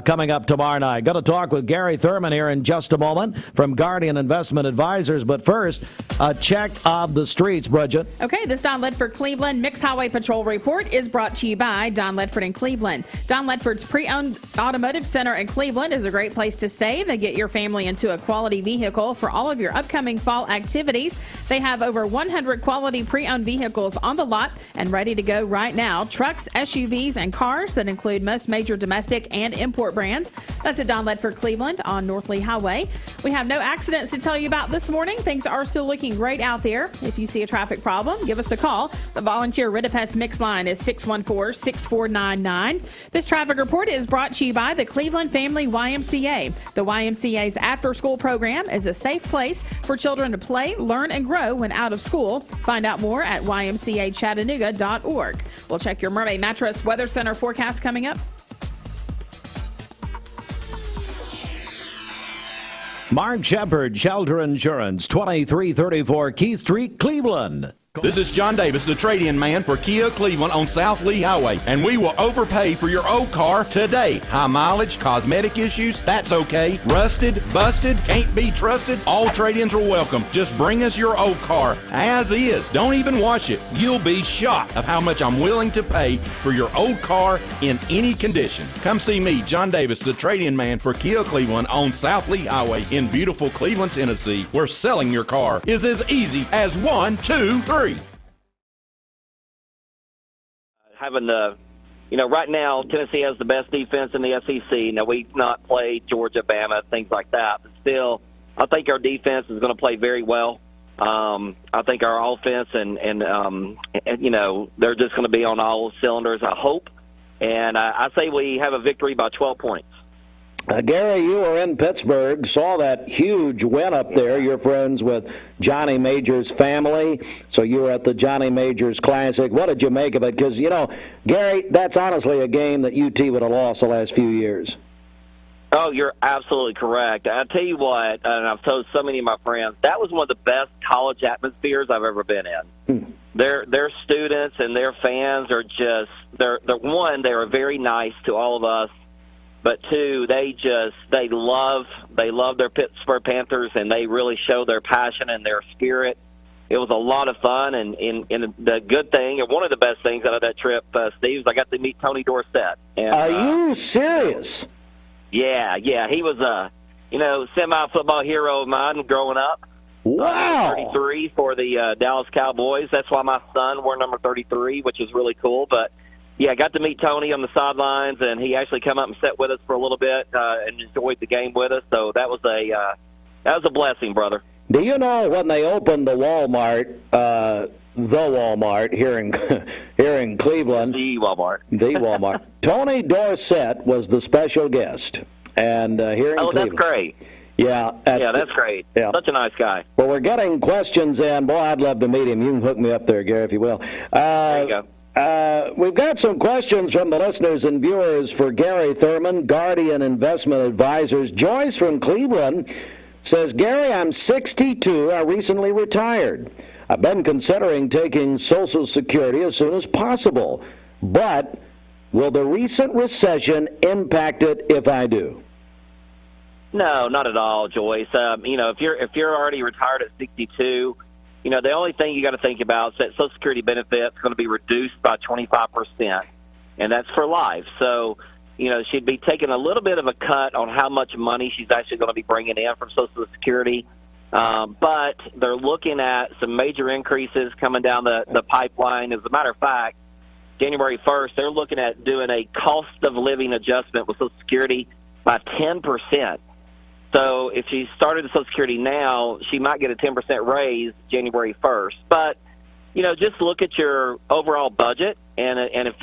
coming up tomorrow night. Going to talk with Garry Thurman here in just a moment from Guardian Investment Advisors. But first, a check of the streets, Bridget. Okay, this Don Ledford Cleveland Mix Highway Patrol report is brought to you by Don Ledford in Cleveland. Don Ledford's pre-owned automotive center in Cleveland is a great place to save and get your family into a quality vehicle for all of your upcoming fall activities activities. They have over 100 quality pre-owned vehicles on the lot and ready to go right now. Trucks, SUVs, and cars that include most major domestic and import brands. That's at Don Ledford Cleveland on North Lee Highway. We have no accidents to tell you about this morning. Things are still looking great out there. If you see a traffic problem, give us a call. The volunteer Ridipest mix line is 614-6499. This traffic report is brought to you by the Cleveland Family YMCA. The YMCA's after-school program is a safe place for children to play, learn, and grow when out of school. Find out more at ymcachattanooga.org. We'll check your Mermaid Mattress Weather Center forecast coming up. Mark Shepard, Shelter Insurance, 2334 Key Street, Cleveland. This is John Davis, the trade-in man for Kia Cleveland on South Lee Highway, and we will overpay for your old car today. High mileage, cosmetic issues, that's okay. Rusted, busted, can't be trusted, all trade-ins are welcome. Just bring us your old car as is. Don't even wash it. You'll be shocked of how much I'm willing to pay for your old car in any condition. Come see me, John Davis, the trade-in man for Kia Cleveland on South Lee Highway in beautiful Cleveland, Tennessee, where selling your car is as easy as 1, 2, 3. Having the, right now, Tennessee has the best defense in the SEC. Now, we've not played Georgia, Bama, things like that. But still, I think our defense is going to play very well. I think our offense and they're just going to be on all cylinders, I hope. And I say we have a victory by 12 points. Garry, you were in Pittsburgh, saw that huge win up there. You're friends with Johnny Major's family, so you were at the Johnny Major's Classic. What did you make of it? Because, Garry, that's honestly a game that UT would have lost the last few years. Oh, you're absolutely correct. I tell you what, and I've told so many of my friends, that was one of the best college atmospheres I've ever been in. Their students and their fans are just, they're one, they were very nice to all of us. But two, they love their Pittsburgh Panthers, and they really show their passion and their spirit. It was a lot of fun, and the good thing, and one of the best things out of that trip, Steve, is I got to meet Tony Dorsett. And, are you serious? Yeah, he was a semi-football hero of mine growing up. Wow. 33 for the Dallas Cowboys. That's why my son wore number 33, which is really cool. But yeah, I got to meet Tony on the sidelines, and he actually come up and sat with us for a little bit and enjoyed the game with us. So that was a blessing, brother. Do you know when they opened the Walmart, here in Cleveland? The Walmart. Tony Dorsett was the special guest, and here in Cleveland. Oh, that's great. Yeah. That's great. Yeah. Such a nice guy. Well, we're getting questions in. Boy, I'd love to meet him. You can hook me up there, Garry, if you will. There you go. We've got some questions from the listeners and viewers for Garry Thurman, Guardian Investment Advisors. Joyce from Cleveland says, Garry, I'm 62. I recently retired. I've been considering taking Social Security as soon as possible. But will the recent recession impact it if I do? No, not at all, Joyce. If you're already retired at 62, the only thing you got to think about is that Social Security benefit is going to be reduced by 25%, and that's for life. So, she'd be taking a little bit of a cut on how much money she's actually going to be bringing in from Social Security. But they're looking at some major increases coming down the pipeline. As a matter of fact, January 1st, they're looking at doing a cost of living adjustment with Social Security by 10%. So if she started the Social Security now, she might get a 10% raise January 1st. But, just look at your overall budget, and if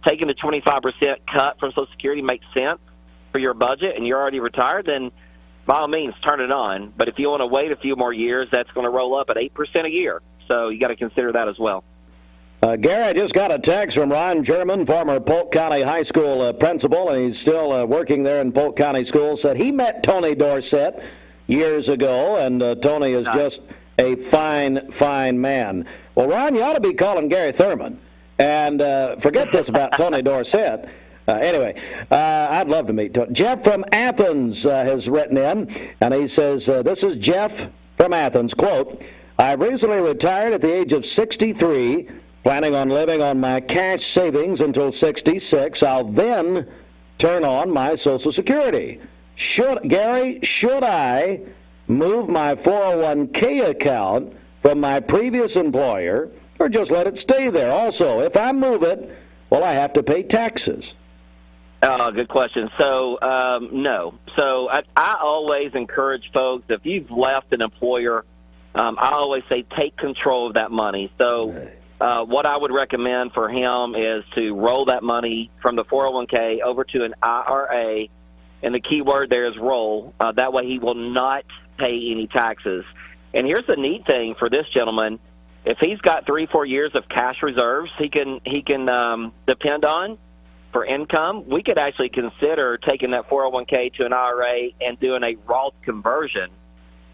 taking the 25% cut from Social Security makes sense for your budget and you're already retired, then by all means, turn it on. But if you want to wait a few more years, that's going to roll up at 8% a year. So you got to consider that as well. Garry, I just got a text from Ron German, former Polk County High School principal, and he's still working there in Polk County Schools, said he met Tony Dorsett years ago, and Tony is just a fine, fine man. Well, Ron, you ought to be calling Garry Thurman. And forget this about Tony Dorsett. Anyway, I'd love to meet Tony. Jeff from Athens has written in, and he says, this is Jeff from Athens, quote, I've recently retired at the age of 63, planning on living on my cash savings until 66. I'll then turn on my Social Security. Should I move my 401k account from my previous employer or just let it stay there? Also, if I move it, will I have to pay taxes? Good question. So, no. So I always encourage folks, if you've left an employer, I always say take control of that money. So what I would recommend for him is to roll that money from the 401k over to an IRA, and the key word there is roll. That way he will not pay any taxes. And here's the neat thing for this gentleman. If he's got 3-4 years of cash reserves he can depend on for income, we could actually consider taking that 401k to an IRA and doing a Roth conversion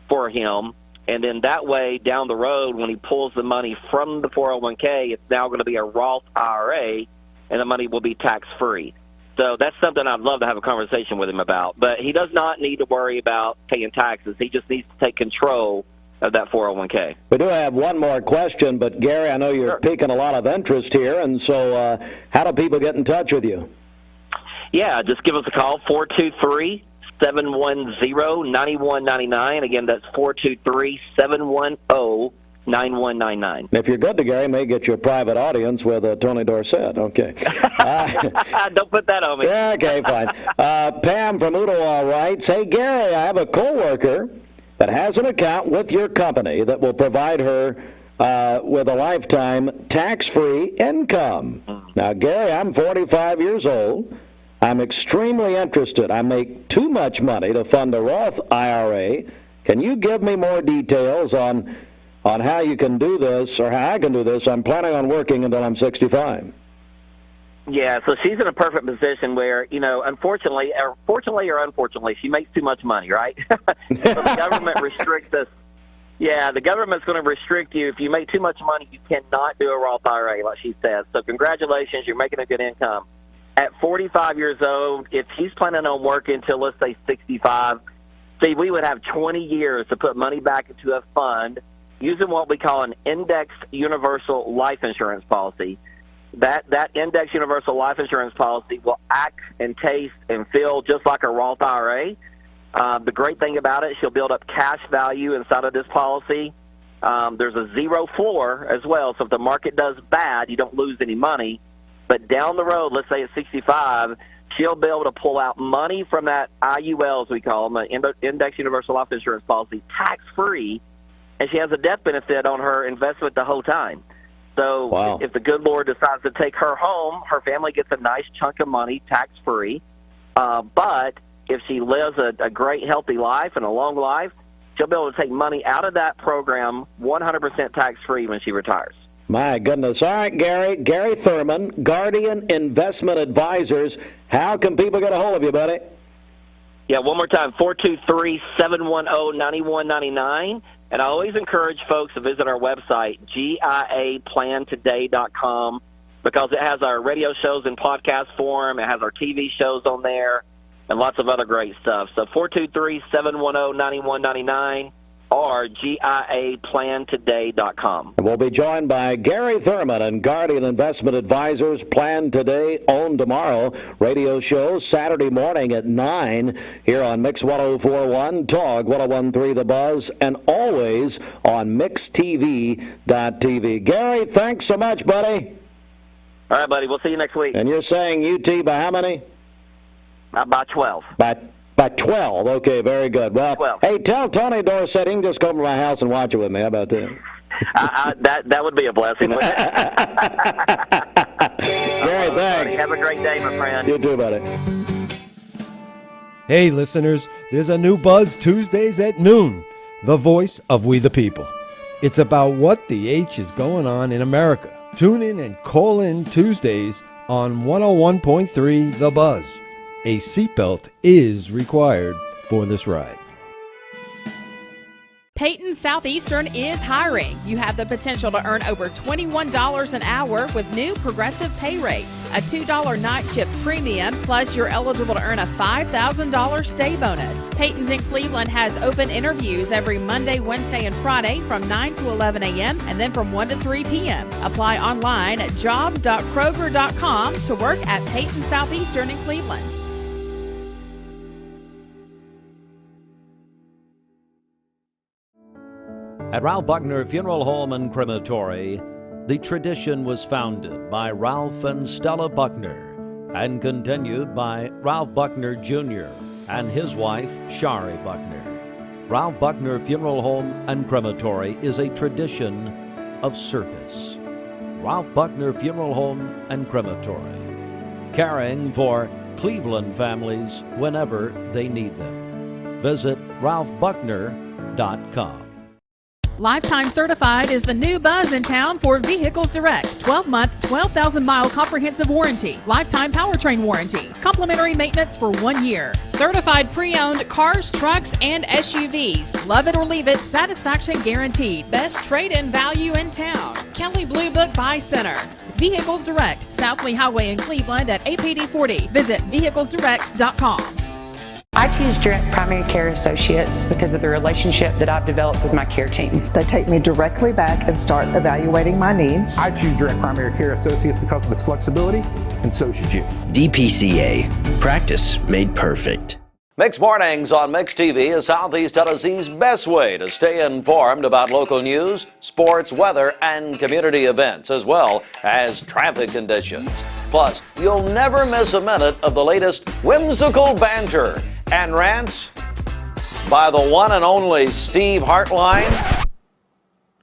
for him. And then that way, down the road, when he pulls the money from the 401k, it's now going to be a Roth IRA, and the money will be tax-free. So that's something I'd love to have a conversation with him about. But he does not need to worry about paying taxes. He just needs to take control of that 401k. We do have one more question, but Gary, I know you're piquing a lot of interest here, and so how do people get in touch with you? Yeah, just give us a call, 423-710-9199. Again, that's 423-710-9199. If you're good to Gary, may get you a private audience with Tony Dorsett. Okay. Don't put that on me. Yeah, okay, fine. Pam from Ottawa writes, hey, Gary, I have a coworker that has an account with your company that will provide her with a lifetime tax-free income. Now, Gary, I'm 45 years old. I'm extremely interested. I make too much money to fund a Roth IRA. Can you give me more details on how you can do this or how I can do this? I'm planning on working until I'm 65. Yeah, so she's in a perfect position where, unfortunately, or fortunately or unfortunately, she makes too much money, right? So the government restricts us. Yeah, the government's going to restrict you. If you make too much money, you cannot do a Roth IRA, like she says. So congratulations, you're making a good income. At 45 years old, if he's planning on working until, let's say, 65, see, we would have 20 years to put money back into a fund using what we call an indexed universal life insurance policy. That indexed universal life insurance policy will act and taste and feel just like a Roth IRA. The great thing about it, she'll build up cash value inside of this policy. There's a zero floor as well, so if the market does bad, you don't lose any money. But down the road, let's say at 65, she'll be able to pull out money from that IUL, as we call them, the Index Universal Life Insurance Policy, tax-free, and she has a death benefit on her investment the whole time. So if the good Lord decides to take her home, her family gets a nice chunk of money tax-free. But if she lives a great, healthy life and a long life, she'll be able to take money out of that program 100% tax-free when she retires. My goodness. All right, Gary. Garry Thurman, Guardian Investment Advisors. How can people get a hold of you, buddy? Yeah, one more time, 423-710-9199. And I always encourage folks to visit our website, GIAPlantoday.com, because it has our radio shows in podcast form. It has our TV shows on there and lots of other great stuff. So 423-710-9199 or GIAPlantoday.com. We'll be joined by Garry Thurman and Guardian Investment Advisors. Plan Today, Own Tomorrow. Radio show Saturday morning at 9 here on Mix 104.1, Talk 101.3 The Buzz, and always on MixTV.tv. Gary, thanks so much, buddy. All right, buddy. We'll see you next week. And you're saying UT by how many? By 12. By 12. Okay, very good. Well, 12. Hey, tell Tony Dorsett he can just come over to my house and watch it with me. How about that? That would be a blessing. Gary, thanks. Have a great day, my friend. You too, buddy. Hey, listeners, there's a new Buzz Tuesdays at noon, the voice of We the People. It's about what the H is going on in America. Tune in and call in Tuesdays on 101.3 The Buzz. A seatbelt is required for this ride. Peyton Southeastern is hiring. You have the potential to earn over $21 an hour with new progressive pay rates, a $2 night shift premium, plus you're eligible to earn a $5,000 stay bonus. Peyton's in Cleveland has open interviews every Monday, Wednesday, and Friday from 9 to 11 a.m. and then from 1 to 3 p.m. Apply online at jobs.kroger.com to work at Peyton Southeastern in Cleveland. At Ralph Buckner Funeral Home and Crematory, the tradition was founded by Ralph and Stella Buckner and continued by Ralph Buckner Jr. and his wife, Shari Buckner. Ralph Buckner Funeral Home and Crematory is a tradition of service. Ralph Buckner Funeral Home and Crematory, caring for Cleveland families whenever they need them. Visit ralphbuckner.com. Lifetime Certified is the new buzz in town for Vehicles Direct. 12-month, 12,000-mile comprehensive warranty. Lifetime powertrain warranty. Complimentary maintenance for 1 year. Certified pre-owned cars, trucks, and SUVs. Love it or leave it, satisfaction guaranteed. Best trade-in value in town. Kelly Blue Book Buy Center. Vehicles Direct, South Lee Highway in Cleveland at APD 40. Visit vehiclesdirect.com. I choose Direct Primary Care Associates because of the relationship that I've developed with my care team. They take me directly back and start evaluating my needs. I choose Direct Primary Care Associates because of its flexibility, and so should you. DPCA. Practice made perfect. Mixed Mornings on Mixed TV is Southeast Tennessee's best way to stay informed about local news, sports, weather, and community events, as well as traffic conditions. Plus, you'll never miss a minute of the latest whimsical banter and rants by the one and only Steve Hartline.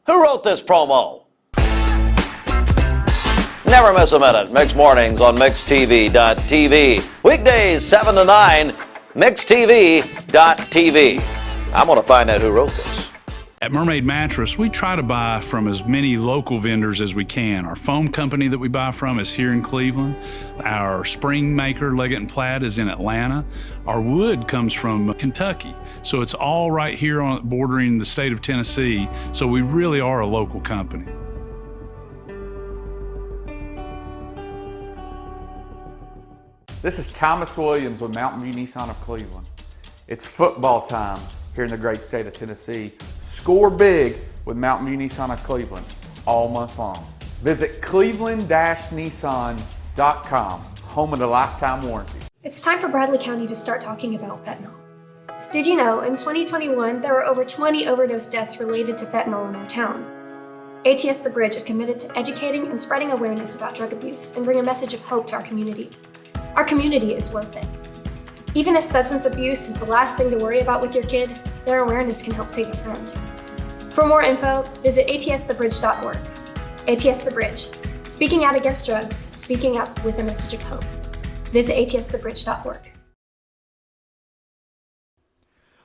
Who wrote this promo? Never miss a minute. Mixed Mornings on MixedTV.tv. Weekdays 7 to 9, MixedTV.tv. I'm going to find out who wrote this. At Mermaid Mattress, we try to buy from as many local vendors as we can. Our foam company that we buy from is here in Cleveland. Our spring maker, Leggett & Platt, is in Atlanta. Our wood comes from Kentucky. So it's all right here bordering the state of Tennessee. So we really are a local company. This is Thomas Williams with Mountain View Nissan of Cleveland. It's football time here in the great state of Tennessee. Score big with Mountain View Nissan of Cleveland all month long. Visit cleveland-nissan.com, home of the lifetime warranty. It's time for Bradley County to start talking about fentanyl. Did you know in 2021 there were over 20 overdose deaths related to fentanyl in our town? ATS The Bridge is committed to educating and spreading awareness about drug abuse and bring a message of hope to our community. Our community is worth it. Even if substance abuse is the last thing to worry about with your kid, their awareness can help save a friend. For more info, visit atsthebridge.org. ATS The Bridge, speaking out against drugs, speaking up with a message of hope. Visit atsthebridge.org.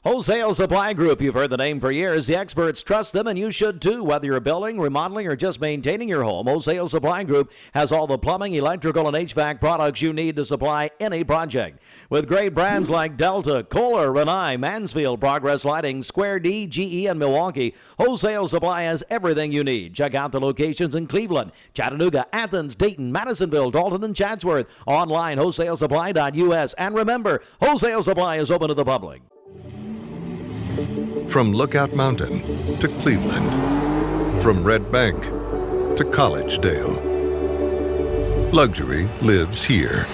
Wholesale Supply Group, you've heard the name for years. The experts trust them, and you should too. Whether you're building, remodeling, or just maintaining your home, Wholesale Supply Group has all the plumbing, electrical, and HVAC products you need to supply any project. With great brands like Delta, Kohler, Rinnai, Mansfield, Progress Lighting, Square D, GE, and Milwaukee, Wholesale Supply has everything you need. Check out the locations in Cleveland, Chattanooga, Athens, Dayton, Madisonville, Dalton, and Chatsworth. Online, wholesalesupply.us. And remember, Wholesale Supply is open to the public. From Lookout Mountain to Cleveland, from Red Bank to Collegedale, luxury lives here.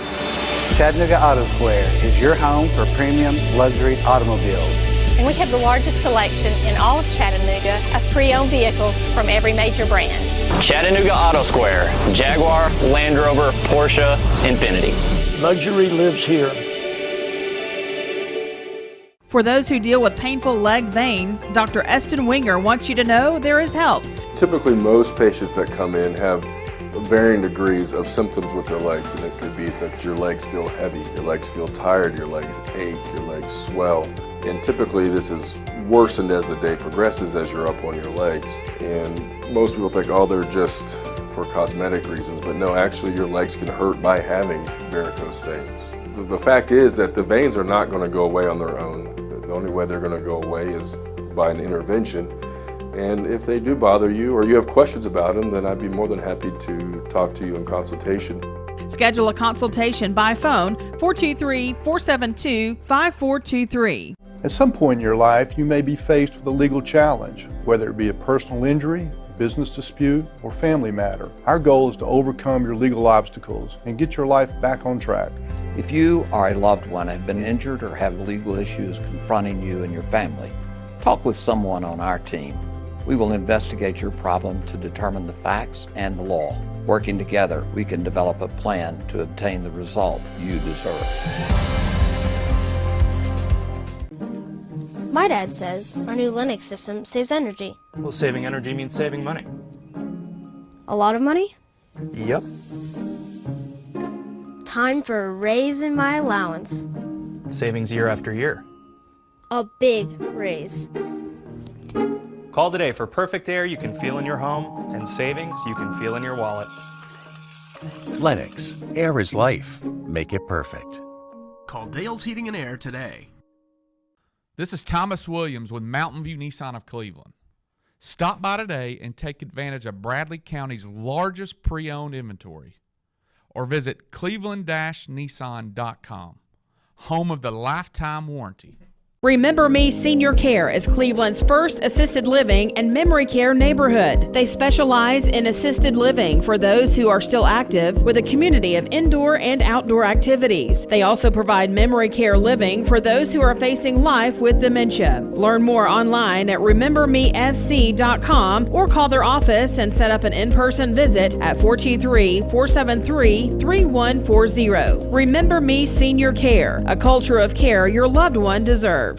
Chattanooga Auto Square is your home for premium luxury automobiles. And we have the largest selection in all of Chattanooga of pre-owned vehicles from every major brand. Chattanooga Auto Square, Jaguar, Land Rover, Porsche, Infiniti. Luxury lives here. For those who deal with painful leg veins, Dr. Eston Winger wants you to know there is help. Typically, most patients that come in have varying degrees of symptoms with their legs, and it could be that your legs feel heavy, your legs feel tired, your legs ache, your legs swell. And typically this is worsened as the day progresses as you're up on your legs. And most people think, oh, they're just for cosmetic reasons, but no, actually your legs can hurt by having varicose veins. The fact is that the veins are not going to go away on their own. The only way they're going to go away is by an intervention. And if they do bother you or you have questions about them, then I'd be more than happy to talk to you in consultation. Schedule a consultation by phone, 423-472-5423. At some point in your life, you may be faced with a legal challenge, whether it be a personal injury, business dispute, or family matter. Our goal is to overcome your legal obstacles and get your life back on track. If you or a loved one have been injured or have legal issues confronting you and your family, talk with someone on our team. We will investigate your problem to determine the facts and the law. Working together, we can develop a plan to obtain the result you deserve. My dad says our new Linux system saves energy. Well, saving energy means saving money. A lot of money? Yep. Time for a raise in my allowance. Savings year after year. A big raise. Call today for perfect air you can feel in your home and savings you can feel in your wallet. Lennox. Air is life. Make it perfect. Call Dale's Heating and Air today. This is Thomas Williams with Mountain View Nissan of Cleveland. Stop by today and take advantage of Bradley County's largest pre-owned inventory. Or visit cleveland-nissan.com, home of the lifetime warranty. Remember Me Senior Care is Cleveland's first assisted living and memory care neighborhood. They specialize in assisted living for those who are still active with a community of indoor and outdoor activities. They also provide memory care living for those who are facing life with dementia. Learn more online at remembermesc.com or call their office and set up an in-person visit at 423-473-3140. Remember Me Senior Care, a culture of care your loved one deserves.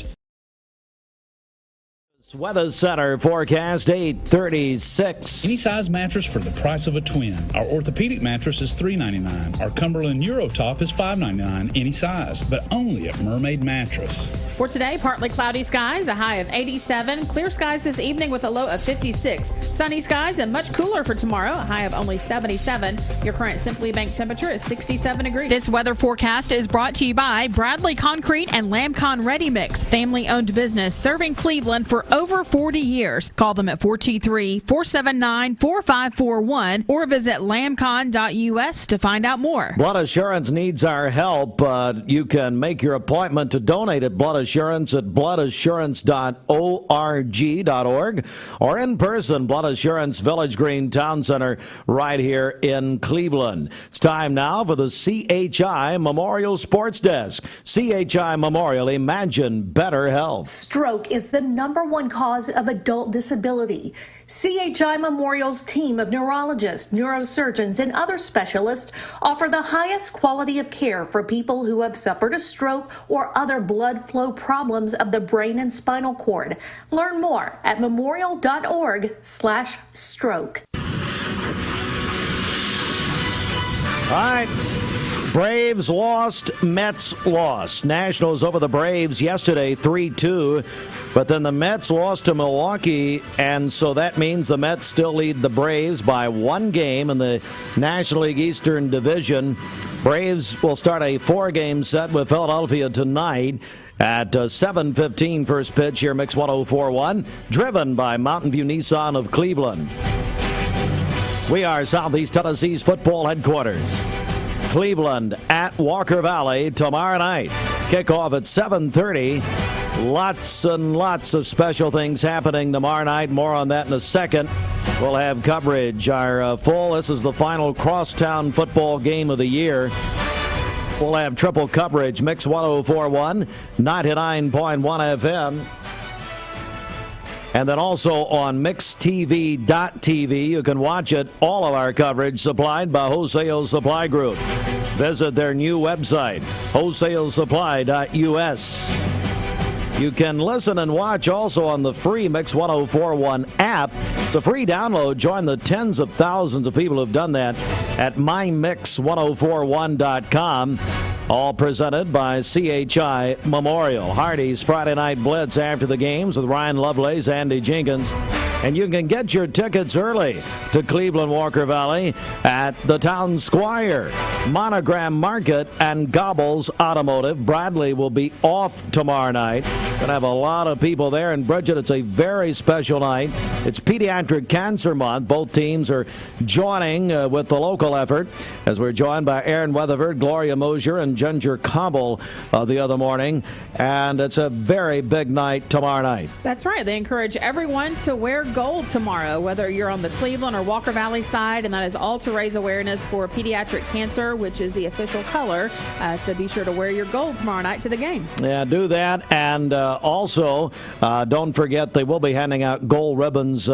Weather Center forecast 836. Any size mattress for the price of a twin. Our orthopedic mattress is $3.99. Our Cumberland Eurotop is $5.99 any size, but only at Mermaid Mattress. For today, partly cloudy skies, a high of 87. Clear skies this evening with a low of 56. Sunny skies and much cooler for tomorrow, a high of only 77. Your current Simply Bank temperature is 67 degrees. This weather forecast is brought to you by Bradley Concrete and Lamcon Ready Mix, family-owned business serving Cleveland for over 40 years. Call them at 423-479-4541 or visit lamcon.us to find out more. Blood Assurance needs our help. You can make your appointment to donate at Blood Assurance at bloodassurance.org or in person, Blood Assurance Village Green Town Center right here in Cleveland. It's time now for the CHI Memorial Sports Desk. CHI Memorial, imagine better health. Stroke is the #1 cause of adult disability. CHI Memorial's team of neurologists, neurosurgeons, and other specialists offer the highest quality of care for people who have suffered a stroke or other blood flow problems of the brain and spinal cord. Learn more at memorial.org/stroke. All right. Braves lost, Mets lost. Nationals over the Braves yesterday 3-2, but then the Mets lost to Milwaukee, and so that means the Mets still lead the Braves by 1 game in the National League Eastern Division. Braves will start a 4-game set with Philadelphia tonight at 7:15 first pitch here, Mix 104.1, driven by Mountain View Nissan of Cleveland. We are Southeast Tennessee's football headquarters. Cleveland at Walker Valley tomorrow night. Kickoff at 7:30. Lots and lots of special things happening tomorrow night. More on that in a second. We'll have coverage. This is the final crosstown football game of the year. We'll have triple coverage. Mix 104.1, 99.1 FM. And then also on MixTV.tv, you can watch it. All of our coverage supplied by Wholesale Supply Group. Visit their new website, wholesalesupply.us. You can listen and watch also on the free Mix 104.1 app. It's a free download. Join the tens of thousands of people who have done that at mymix1041.com. All presented by CHI Memorial. Hardy's Friday Night Blitz after the games with Ryan Lovelace, Andy Jenkins. And you can get your tickets early to Cleveland Walker Valley at the Town Squire, Monogram Market, and Gobbles Automotive. Bradley will be off tomorrow night. Gonna have a lot of people there. And Bridget, it's a very special night. It's Pediatric Cancer Month. Both teams are joining with the local effort as we're joined by Aaron Weatherford, Gloria Mosier, and Ginger Cobble the other morning. And it's a very big night tomorrow night. That's right. They encourage everyone to wear of gold tomorrow, whether you're on the Cleveland or Walker Valley side, and that is all to raise awareness for pediatric cancer, which is the official color. So be sure to wear your gold tomorrow night to the game. Yeah, do that. And also, don't forget they will be handing out gold ribbons.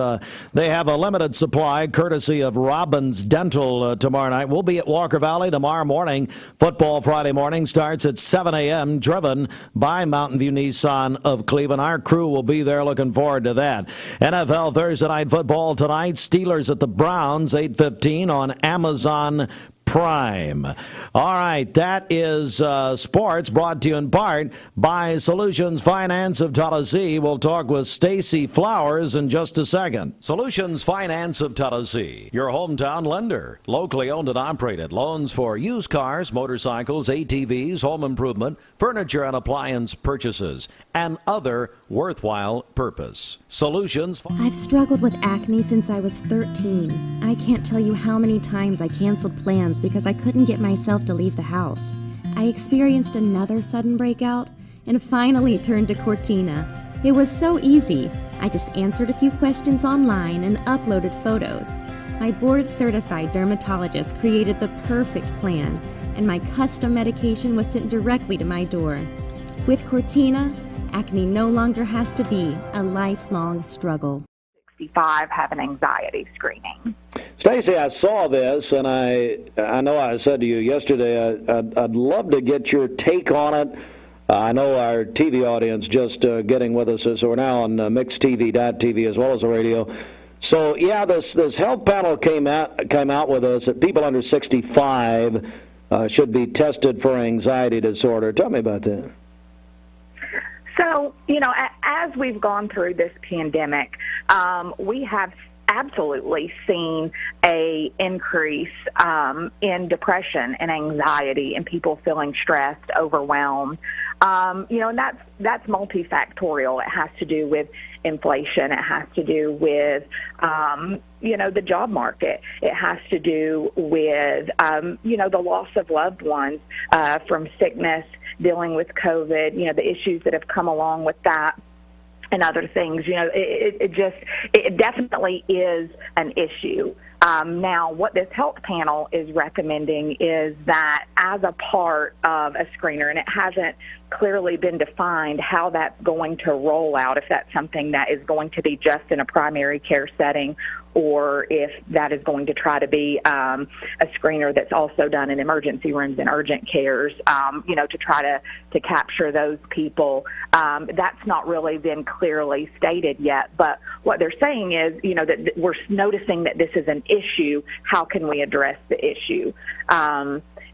They have a limited supply, courtesy of Robbins Dental tomorrow night. We'll be at Walker Valley tomorrow morning. Football Friday morning starts at 7 a.m., driven by Mountain View Nissan of Cleveland. Our crew will be there. Looking forward to that. NFL Thursday Night Football tonight. Steelers at the Browns, 8:15 on Amazon Prime. All right, that is sports, brought to you in part by Solutions Finance of Tennessee. We'll talk with Stacy Flowers in just a second. Solutions Finance of Tennessee, your hometown lender, locally owned and operated. Loans for used cars, motorcycles, ATVs, home improvement, furniture and appliance purchases, and other worthwhile purpose. Solutions. I've struggled with acne since I was 13. I can't tell you how many times I canceled plans because I couldn't get myself to leave the house. I experienced another sudden breakout and finally turned to Cortina. It was so easy. I just answered a few questions online and uploaded photos. My board-certified dermatologist created the perfect plan, and my custom medication was sent directly to my door. With Cortina, acne no longer has to be a lifelong struggle. 65 have an anxiety screening. Stacey, I saw this, and I know I said to you yesterday, I'd love to get your take on it. I know our TV audience just getting with us, so we're now on mixedtv.tv as well as the radio. So, yeah, this health panel came out with us that people under 65 should be tested for anxiety disorder. Tell me about that. So, as we've gone through this pandemic, we have absolutely seen a increase in depression and anxiety and people feeling stressed, overwhelmed. And that's multifactorial. It has to do with inflation. It has to do with, the job market. It has to do with, the loss of loved ones from sickness, dealing with COVID, the issues that have come along with that and other things. It definitely is an issue. Now, what this health panel is recommending is that as a part of a screener, and it hasn't clearly been defined how that's going to roll out, if that's something that is going to be just in a primary care setting or if that is going to try to be a screener that's also done in emergency rooms and urgent cares, to try to capture those people. That's not really been clearly stated yet. But what they're saying is, that we're noticing that this is an issue. How can we address the issue?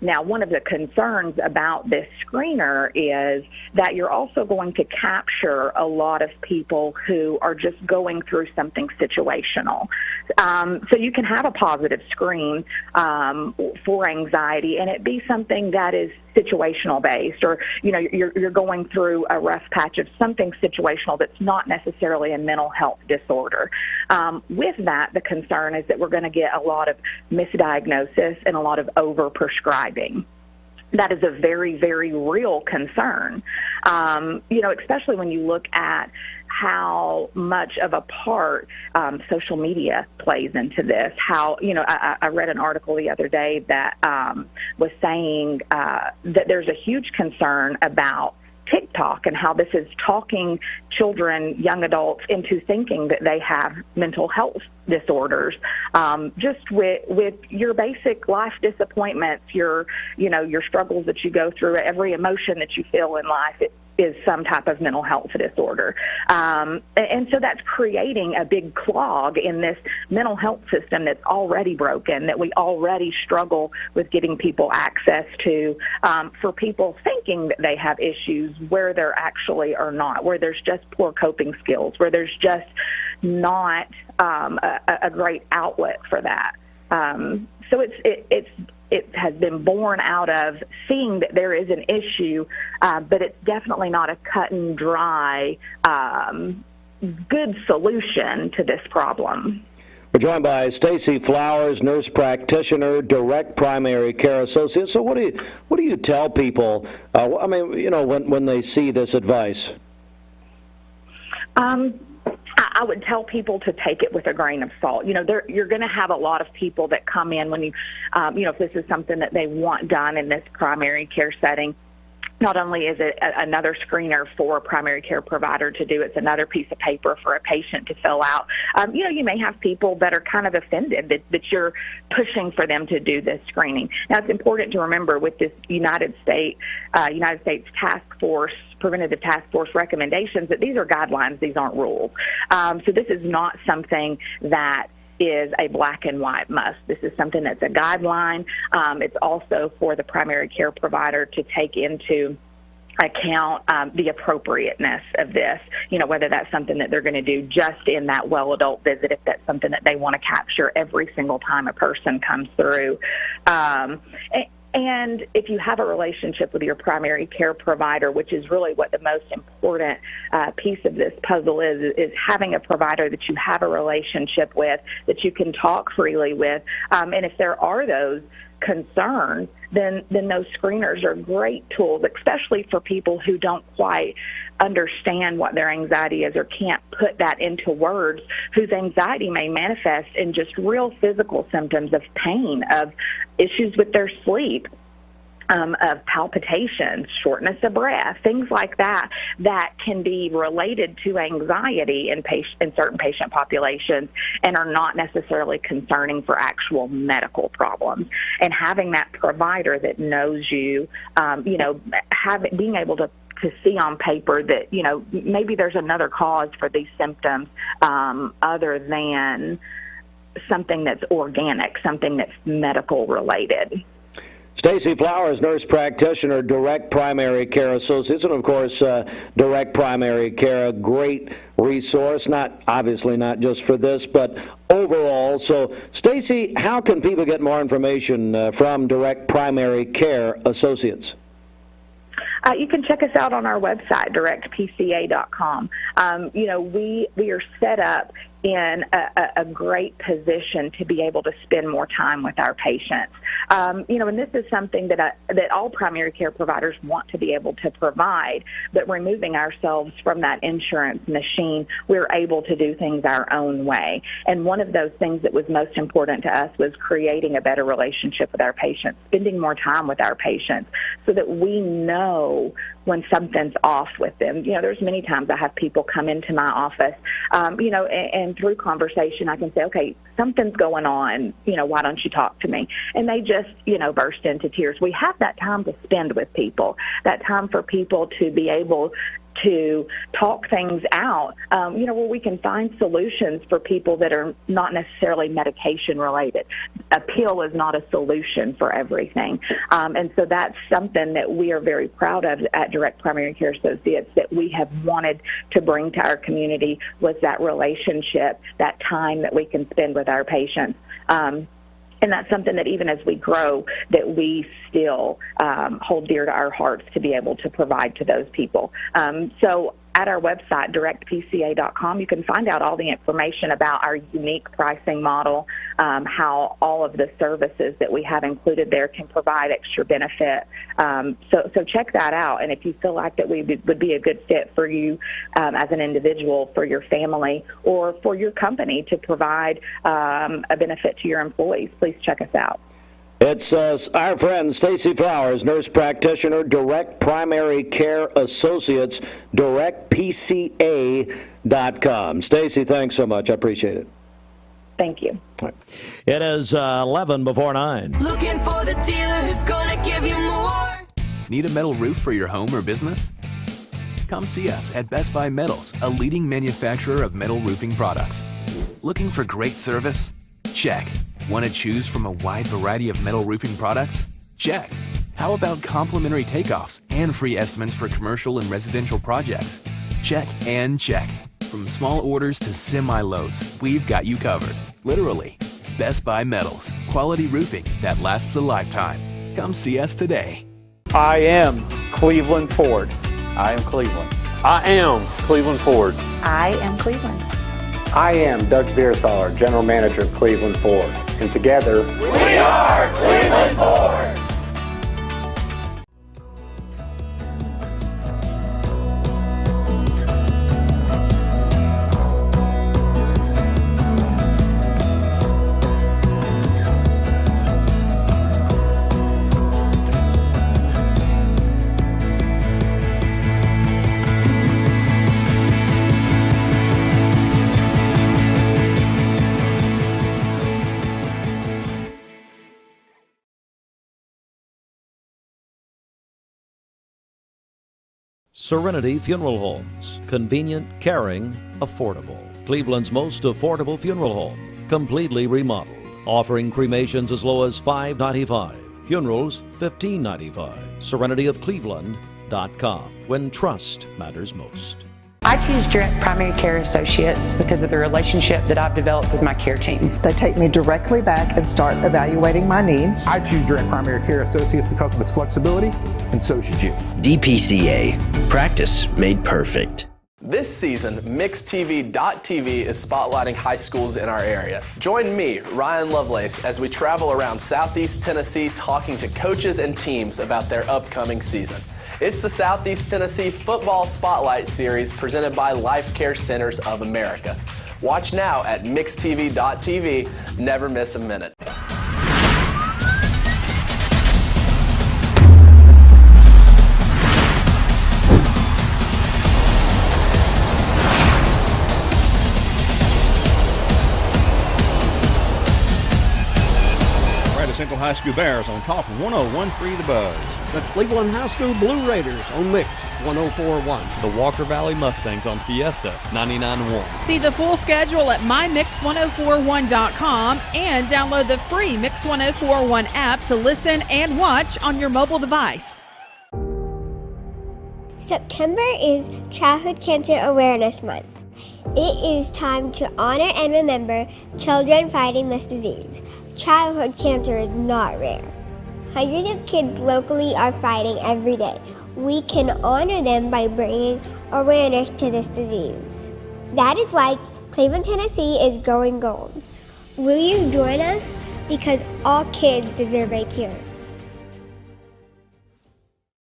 Now, one of the concerns about this screener is that you're also going to capture a lot of people who are just going through something situational. So you can have a positive screen for anxiety and it be something that is situational based, or you're going through a rough patch of something situational that's not necessarily a mental health disorder. With that, the concern is that we're going to get a lot of misdiagnosis and a lot of overprescribing. That is a very, very real concern, especially when you look at how much of a part social media plays into this. How, I read an article the other day that was saying that there's a huge concern about TikTok and how this is talking children, young adults into thinking that they have mental health disorders, just with your basic life disappointments, your struggles that you go through, every emotion that you feel in life. It is some type of mental health disorder. And so that's creating a big clog in this mental health system that's already broken, that we already struggle with getting people access to, for people thinking that they have issues where there actually are not, where there's just poor coping skills, where there's just not a great outlet for that. So it has been born out of seeing that there is an issue, but it's definitely not a cut and dry, good solution to this problem. We're joined by Stacy Flowers, nurse practitioner, direct primary care associate. So what do you tell people? When they see this advice? I would tell people to take it with a grain of salt. You're going to have a lot of people that come in when if this is something that they want done in this primary care setting. Not only is it another screener for a primary care provider to do, it's another piece of paper for a patient to fill out. You may have people that are kind of offended that you're pushing for them to do this screening. Now, it's important to remember with this United States Task Force, Preventative Task Force recommendations, that these are guidelines, these aren't rules. So this is not something that is a black and white must. This is something that's a guideline. It's also for the primary care provider to take into account the appropriateness of this, whether that's something that they're going to do just in that well adult visit, if that's something that they want to capture every single time a person comes through. And if you have a relationship with your primary care provider, which is really what the most important piece of this puzzle is having a provider that you have a relationship with, that you can talk freely with. And if there are those concerns, then those screeners are great tools, especially for people who don't quite understand what their anxiety is or can't put that into words, whose anxiety may manifest in just real physical symptoms of pain, of issues with their sleep, of palpitations, shortness of breath, things like that can be related to anxiety in certain patient populations and are not necessarily concerning for actual medical problems. And having that provider that knows you, being able to see on paper that, maybe there's another cause for these symptoms other than something that's organic, something that's medical related. Stacy Flowers, nurse practitioner, Direct Primary Care Associates, and of course, Direct Primary Care, a great resource, obviously not just for this, but overall. So, Stacy, how can people get more information from Direct Primary Care Associates? You can check us out on our website, directpca.com. We are set up in a great position to be able to spend more time with our patients. And this is something that all primary care providers want to be able to provide, but removing ourselves from that insurance machine, we're able to do things our own way. And one of those things that was most important to us was creating a better relationship with our patients, spending more time with our patients so that we know when something's off with them. There's many times I have people come into my office, and through conversation I can say, okay, something's going on, why don't you talk to me? And they just, burst into tears. We have that time to spend with people, that time for people to be able to talk things out, where we can find solutions for people that are not necessarily medication related. A pill is not a solution for everything. And so that's something that we are very proud of at Direct Primary Care Associates, that we have wanted to bring to our community, was that relationship, that time that we can spend with our patients. And that's something that even as we grow, that we still hold dear to our hearts to be able to provide to those people. So at our website, directpca.com, you can find out all the information about our unique pricing model, how all of the services that we have included there can provide extra benefit. So check that out. And if you feel like that we would be a good fit for you as an individual, for your family, or for your company to provide a benefit to your employees, please check us out. It's our friend Stacy Flowers, nurse practitioner, Direct Primary Care Associates, directpca.com. Stacy, thanks so much. I appreciate it. Thank you. Right. It is 11 before 9. Looking for the dealer who's gonna give you more. Need a metal roof for your home or business? Come see us at Best Buy Metals, a leading manufacturer of metal roofing products. Looking for great service? Check. Want to choose from a wide variety of metal roofing products? Check. How about complimentary takeoffs and free estimates for commercial and residential projects? Check and check. From small orders to semi-loads, we've got you covered. Literally. Best Buy Metals. Quality roofing that lasts a lifetime. Come see us today. I am Cleveland Ford. I am Cleveland. I am Cleveland Ford. I am Cleveland. I am Doug Vierthaler, General Manager of Cleveland Ford. And together, we are Cleveland Ford. Serenity Funeral Homes. Convenient, caring, affordable. Cleveland's most affordable funeral home. Completely remodeled. Offering cremations as low as $5.95. Funerals, $15.95. SerenityofCleveland.com. When trust matters most. I choose Direct Primary Care Associates because of the relationship that I've developed with my care team. They take me directly back and start evaluating my needs. I choose Direct Primary Care Associates because of its flexibility, and so should you. DPCA. Practice made perfect. This season, MixTV.tv is spotlighting high schools in our area. Join me, Ryan Lovelace, as we travel around Southeast Tennessee talking to coaches and teams about their upcoming season. It's the Southeast Tennessee Football Spotlight Series presented by Life Care Centers of America. Watch now at MixTV.tv. Never miss a minute. Central High School Bears on top of 101.3 The Buzz. The Cleveland High School Blue Raiders on Mix 104.1. The Walker Valley Mustangs on Fiesta 99.1. See the full schedule at mymix1041.com and download the free Mix 1041 app to listen and watch on your mobile device. September is Childhood Cancer Awareness Month. It is time to honor and remember children fighting this disease. Childhood cancer is not rare. Hundreds of kids locally are fighting every day. We can honor them by bringing awareness to this disease. That is why Cleveland, Tennessee is going gold. Will you join us? Because all kids deserve a cure.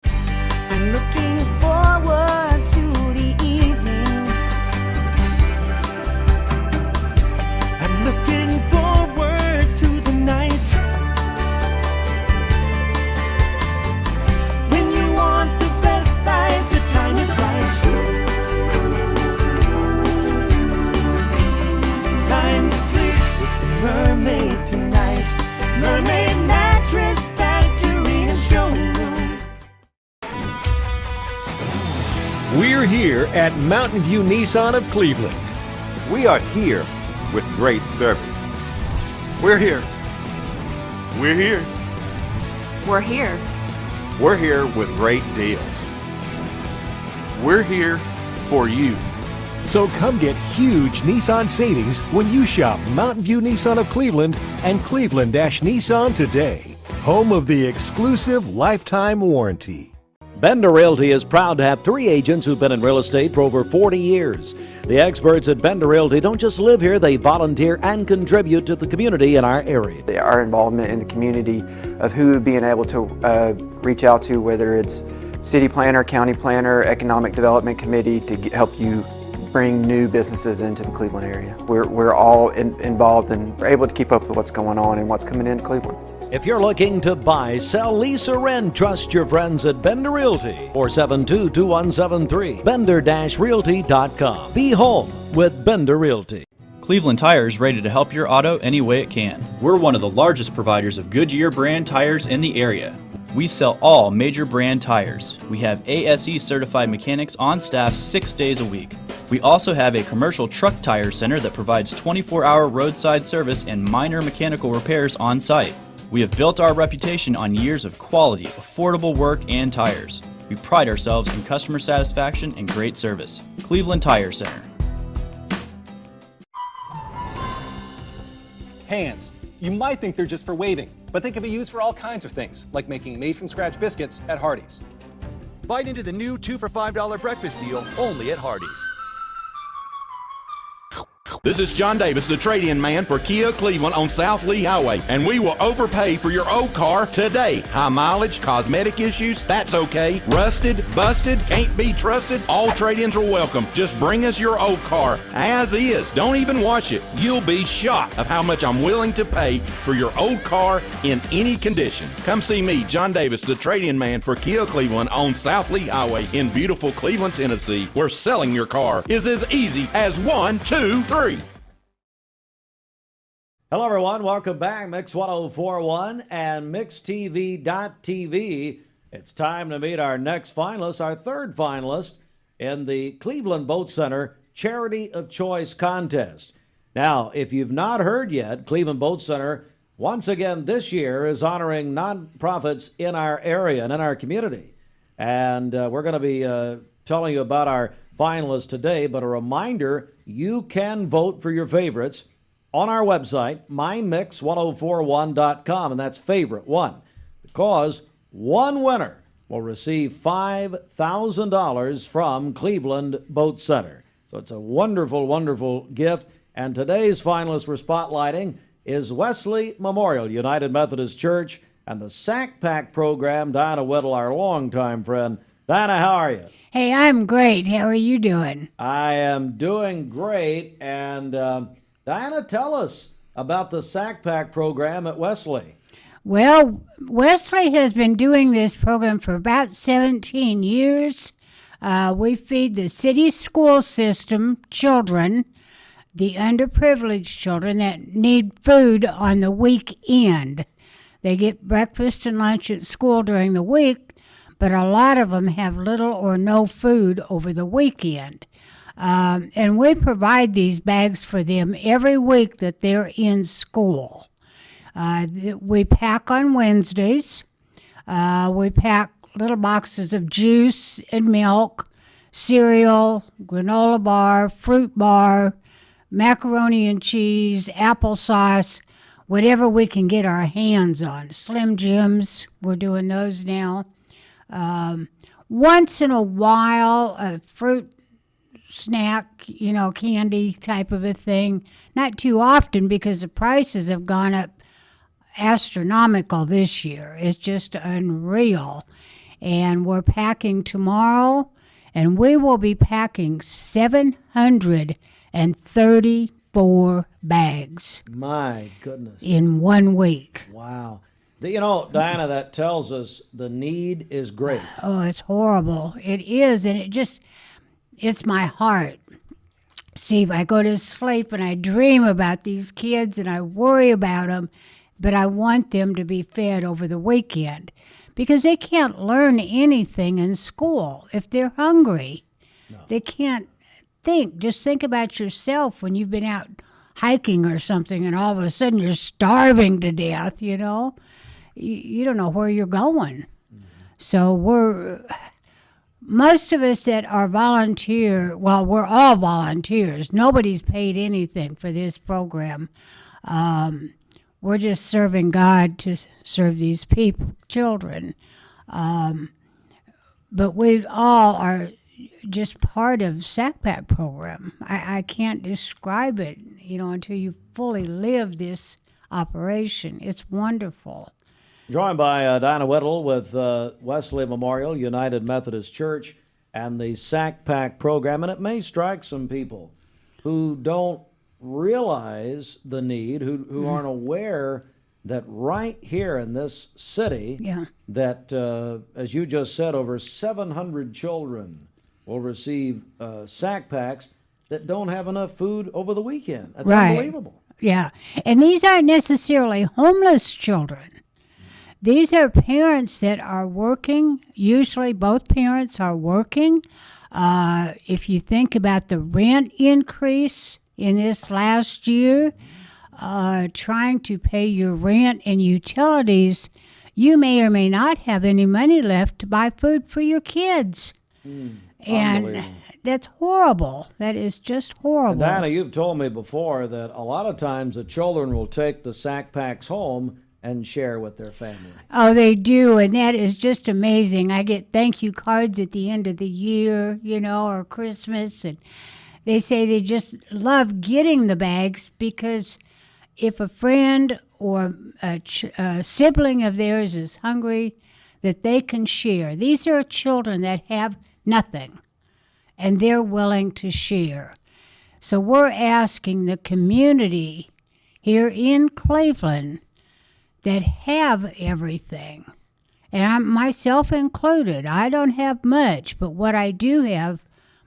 I'm looking forward to the evening. I'm looking forward to the night. When you want the best life, the time is right. Time to sleep with the mermaid tonight. Mermaid Mattress Factory and Showroom. We're here at Mountain View Nissan of Cleveland. We are here with great service. We're here. We're here. We're here. We're here with great deals. We're here for you. So come get huge Nissan savings when you shop Mountain View Nissan of Cleveland and Cleveland-Nissan today. Home of the exclusive lifetime warranty. Bender Realty is proud to have 3 agents who've been in real estate for over 40 years. The experts at Bender Realty don't just live here, they volunteer and contribute to the community in our area. Our involvement in the community of who being able to reach out to, whether it's city planner, county planner, economic development committee, to help you bring new businesses into the Cleveland area. We're all involved and we're able to keep up with what's going on and what's coming into Cleveland. If you're looking to buy, sell, lease, or rent, trust your friends at Bender Realty. 472-2173. Bender-Realty.com. Be home with Bender Realty. Cleveland Tire is ready to help your auto any way it can. We're one of the largest providers of Goodyear brand tires in the area. We sell all major brand tires. We have ASE certified mechanics on staff 6 days a week. We also have a commercial truck tire center that provides 24-hour roadside service and minor mechanical repairs on site. We have built our reputation on years of quality, affordable work and tires. We pride ourselves in customer satisfaction and great service. Cleveland Tire Center. Hands. You might think they're just for waving, but they can be used for all kinds of things, like making made-from-scratch biscuits at Hardee's. Bite into the new 2 for $5 breakfast deal only at Hardee's. This is John Davis, the trade-in man for Kia Cleveland on South Lee Highway, and we will overpay for your old car today. High mileage, cosmetic issues, that's okay. Rusted, busted, can't be trusted, all trade-ins are welcome. Just bring us your old car as is. Don't even wash it. You'll be shocked of how much I'm willing to pay for your old car in any condition. Come see me, John Davis, the trade-in man for Kia Cleveland on South Lee Highway in beautiful Cleveland, Tennessee, where selling your car is as easy as 1, 2, 3. Hello, everyone. Welcome back. Mix 1041 and MixTV.tv. It's time to meet our next finalist, our third finalist in the Cleveland Boat Center Charity of Choice Contest. Now, if you've not heard yet, Cleveland Boat Center, once again this year, is honoring nonprofits in our area and in our community. And we're going to be telling you about our finalists today, but a reminder, you can vote for your favorites on our website, mymix1041.com, and that's favorite one, because one winner will receive $5,000 from Cleveland Boat Center. So it's a wonderful, wonderful gift. And today's finalist we're spotlighting is Wesley Memorial United Methodist Church and the Sack Pack program. Diana Whittle, our longtime friend. Diana, how are you? Hey, I'm great. How are you doing? I am doing great. And Diana, tell us about the Sack Pack program at Wesley. Well, Wesley has been doing this program for about 17 years. We feed the city school system children, the underprivileged children that need food on the weekend. They get breakfast and lunch at school during the week, but a lot of them have little or no food over the weekend. And we provide these bags for them every week that they're in school. We pack on Wednesdays. We pack little boxes of juice and milk, cereal, granola bar, fruit bar, macaroni and cheese, applesauce, whatever we can get our hands on. Slim Jims, we're doing those now. Once in a while, a fruit snack, candy type of a thing. Not too often because the prices have gone up astronomical this year. It's just unreal. And we're packing tomorrow, and we will be packing 734 bags. My goodness. In 1 week. Wow. Diana, that tells us the need is great. Oh, it's horrible. It is, and it's my heart. Steve, I go to sleep and I dream about these kids and I worry about them, but I want them to be fed over the weekend because they can't learn anything in school if they're hungry. No. They can't think. Just think about yourself when you've been out hiking or something and all of a sudden you're starving to death, You don't know where you're going. Mm-hmm. So most of us that are we're all volunteers. Nobody's paid anything for this program. We're just serving God to serve these children. But we all are just part of Sack Pack program. I can't describe it, until you fully live this operation. It's wonderful. Joined by Diana Whittle with Wesley Memorial United Methodist Church and the Sack Pack program. And it may strike some people who don't realize the need, who aren't aware that right here in this city, that, as you just said, over 700 children will receive sack packs that don't have enough food over the weekend. That's unbelievable. Yeah, and these aren't necessarily homeless children. These are parents that are working. Usually both parents are working. If you think about the rent increase in this last year, trying to pay your rent and utilities, you may or may not have any money left to buy food for your kids. And that's horrible. That is just horrible. And Diana, you've told me before that a lot of times the children will take the sack packs home and share with their family. Oh, they do, and that is just amazing. I get thank you cards at the end of the year, or Christmas, and they say they just love getting the bags because if a friend or a sibling of theirs is hungry, that they can share. These are children that have nothing, and they're willing to share. So we're asking the community here in Cleveland that have everything, and myself included. I don't have much, but what I do have,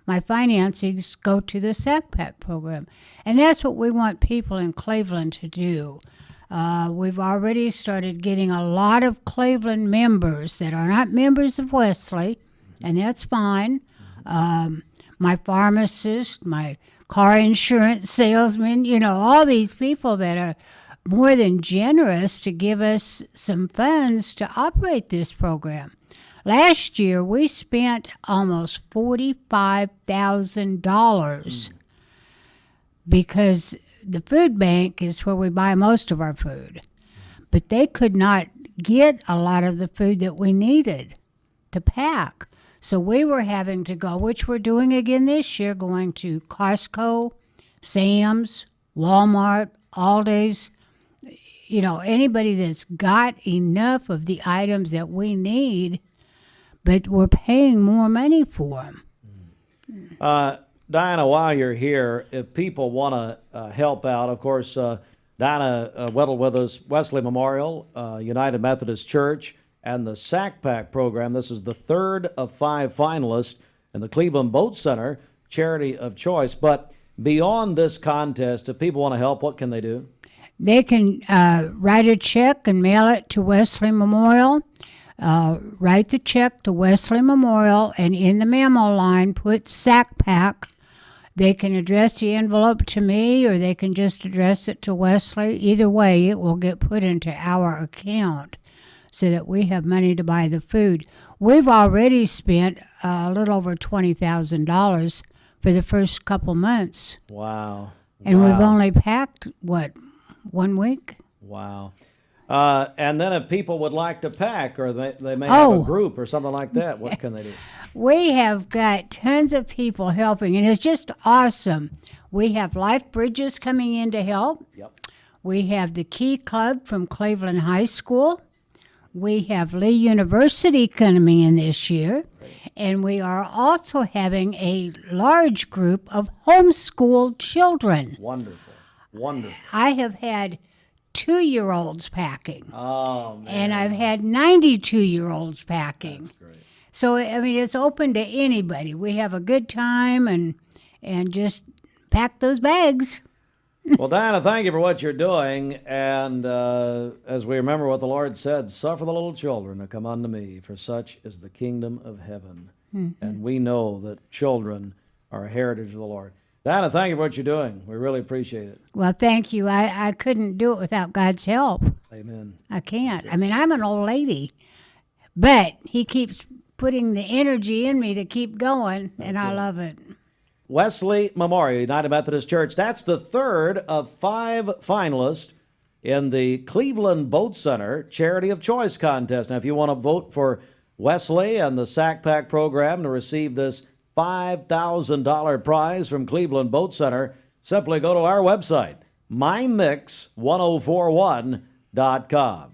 my financings go to the Sack Pack program. And that's what we want people in Cleveland to do. We've already started getting a lot of Cleveland members that are not members of Wesley, and that's fine. My pharmacist, my car insurance salesman, all these people that are more than generous to give us some funds to operate this program. Last year, we spent almost $45,000 because the food bank is where we buy most of our food. But they could not get a lot of the food that we needed to pack. So we were having to go, which we're doing again this year, going to Costco, Sam's, Walmart, Aldi's, anybody that's got enough of the items that we need, but we're paying more money for them. Diana, while you're here, if people want to help out, of course, Diana Weddle with us, Wesley Memorial, United Methodist Church, and the Sack Pack program. This is the third of 5 finalists in the Cleveland Boat Center Charity of Choice. But beyond this contest, if people want to help, what can they do? They can write a check and mail it to Wesley Memorial. Write the check to Wesley Memorial, and in the memo line, put Sack Pack. They can address the envelope to me, or they can just address it to Wesley. Either way, it will get put into our account so that we have money to buy the food. We've already spent a little over $20,000 for the first couple months. Wow. And we've only packed, 1 week? Wow. And then if people would like to pack, or they may have a group or something like that, what can they do? We have got tons of people helping, and it's just awesome. We have Life Bridges coming in to help. Yep. We have the Key Club from Cleveland High School. We have Lee University coming in this year. And we are also having a large group of homeschooled children. Wonderful. Wonderful. I have had 2-year-olds packing. Oh, man. And I've had 92-year-olds packing. That's great. So, it's open to anybody. We have a good time and just pack those bags. Well, Diana, thank you for what you're doing. And as we remember what the Lord said, suffer the little children to come unto me, for such is the kingdom of heaven. Mm-hmm. And we know that children are a heritage of the Lord. Diana, thank you for what you're doing. We really appreciate it. Well, thank you. I couldn't do it without God's help. Amen. I can't. I'm an old lady, but He keeps putting the energy in me to keep going, and I love it. Wesley Memorial, United Methodist Church. That's the third of 5 finalists in the Cleveland Boat Center Charity of Choice contest. Now, if you want to vote for Wesley and the Sack Pack program to receive this $5,000 prize from Cleveland Boat Center, simply go to our website, mymix1041.com.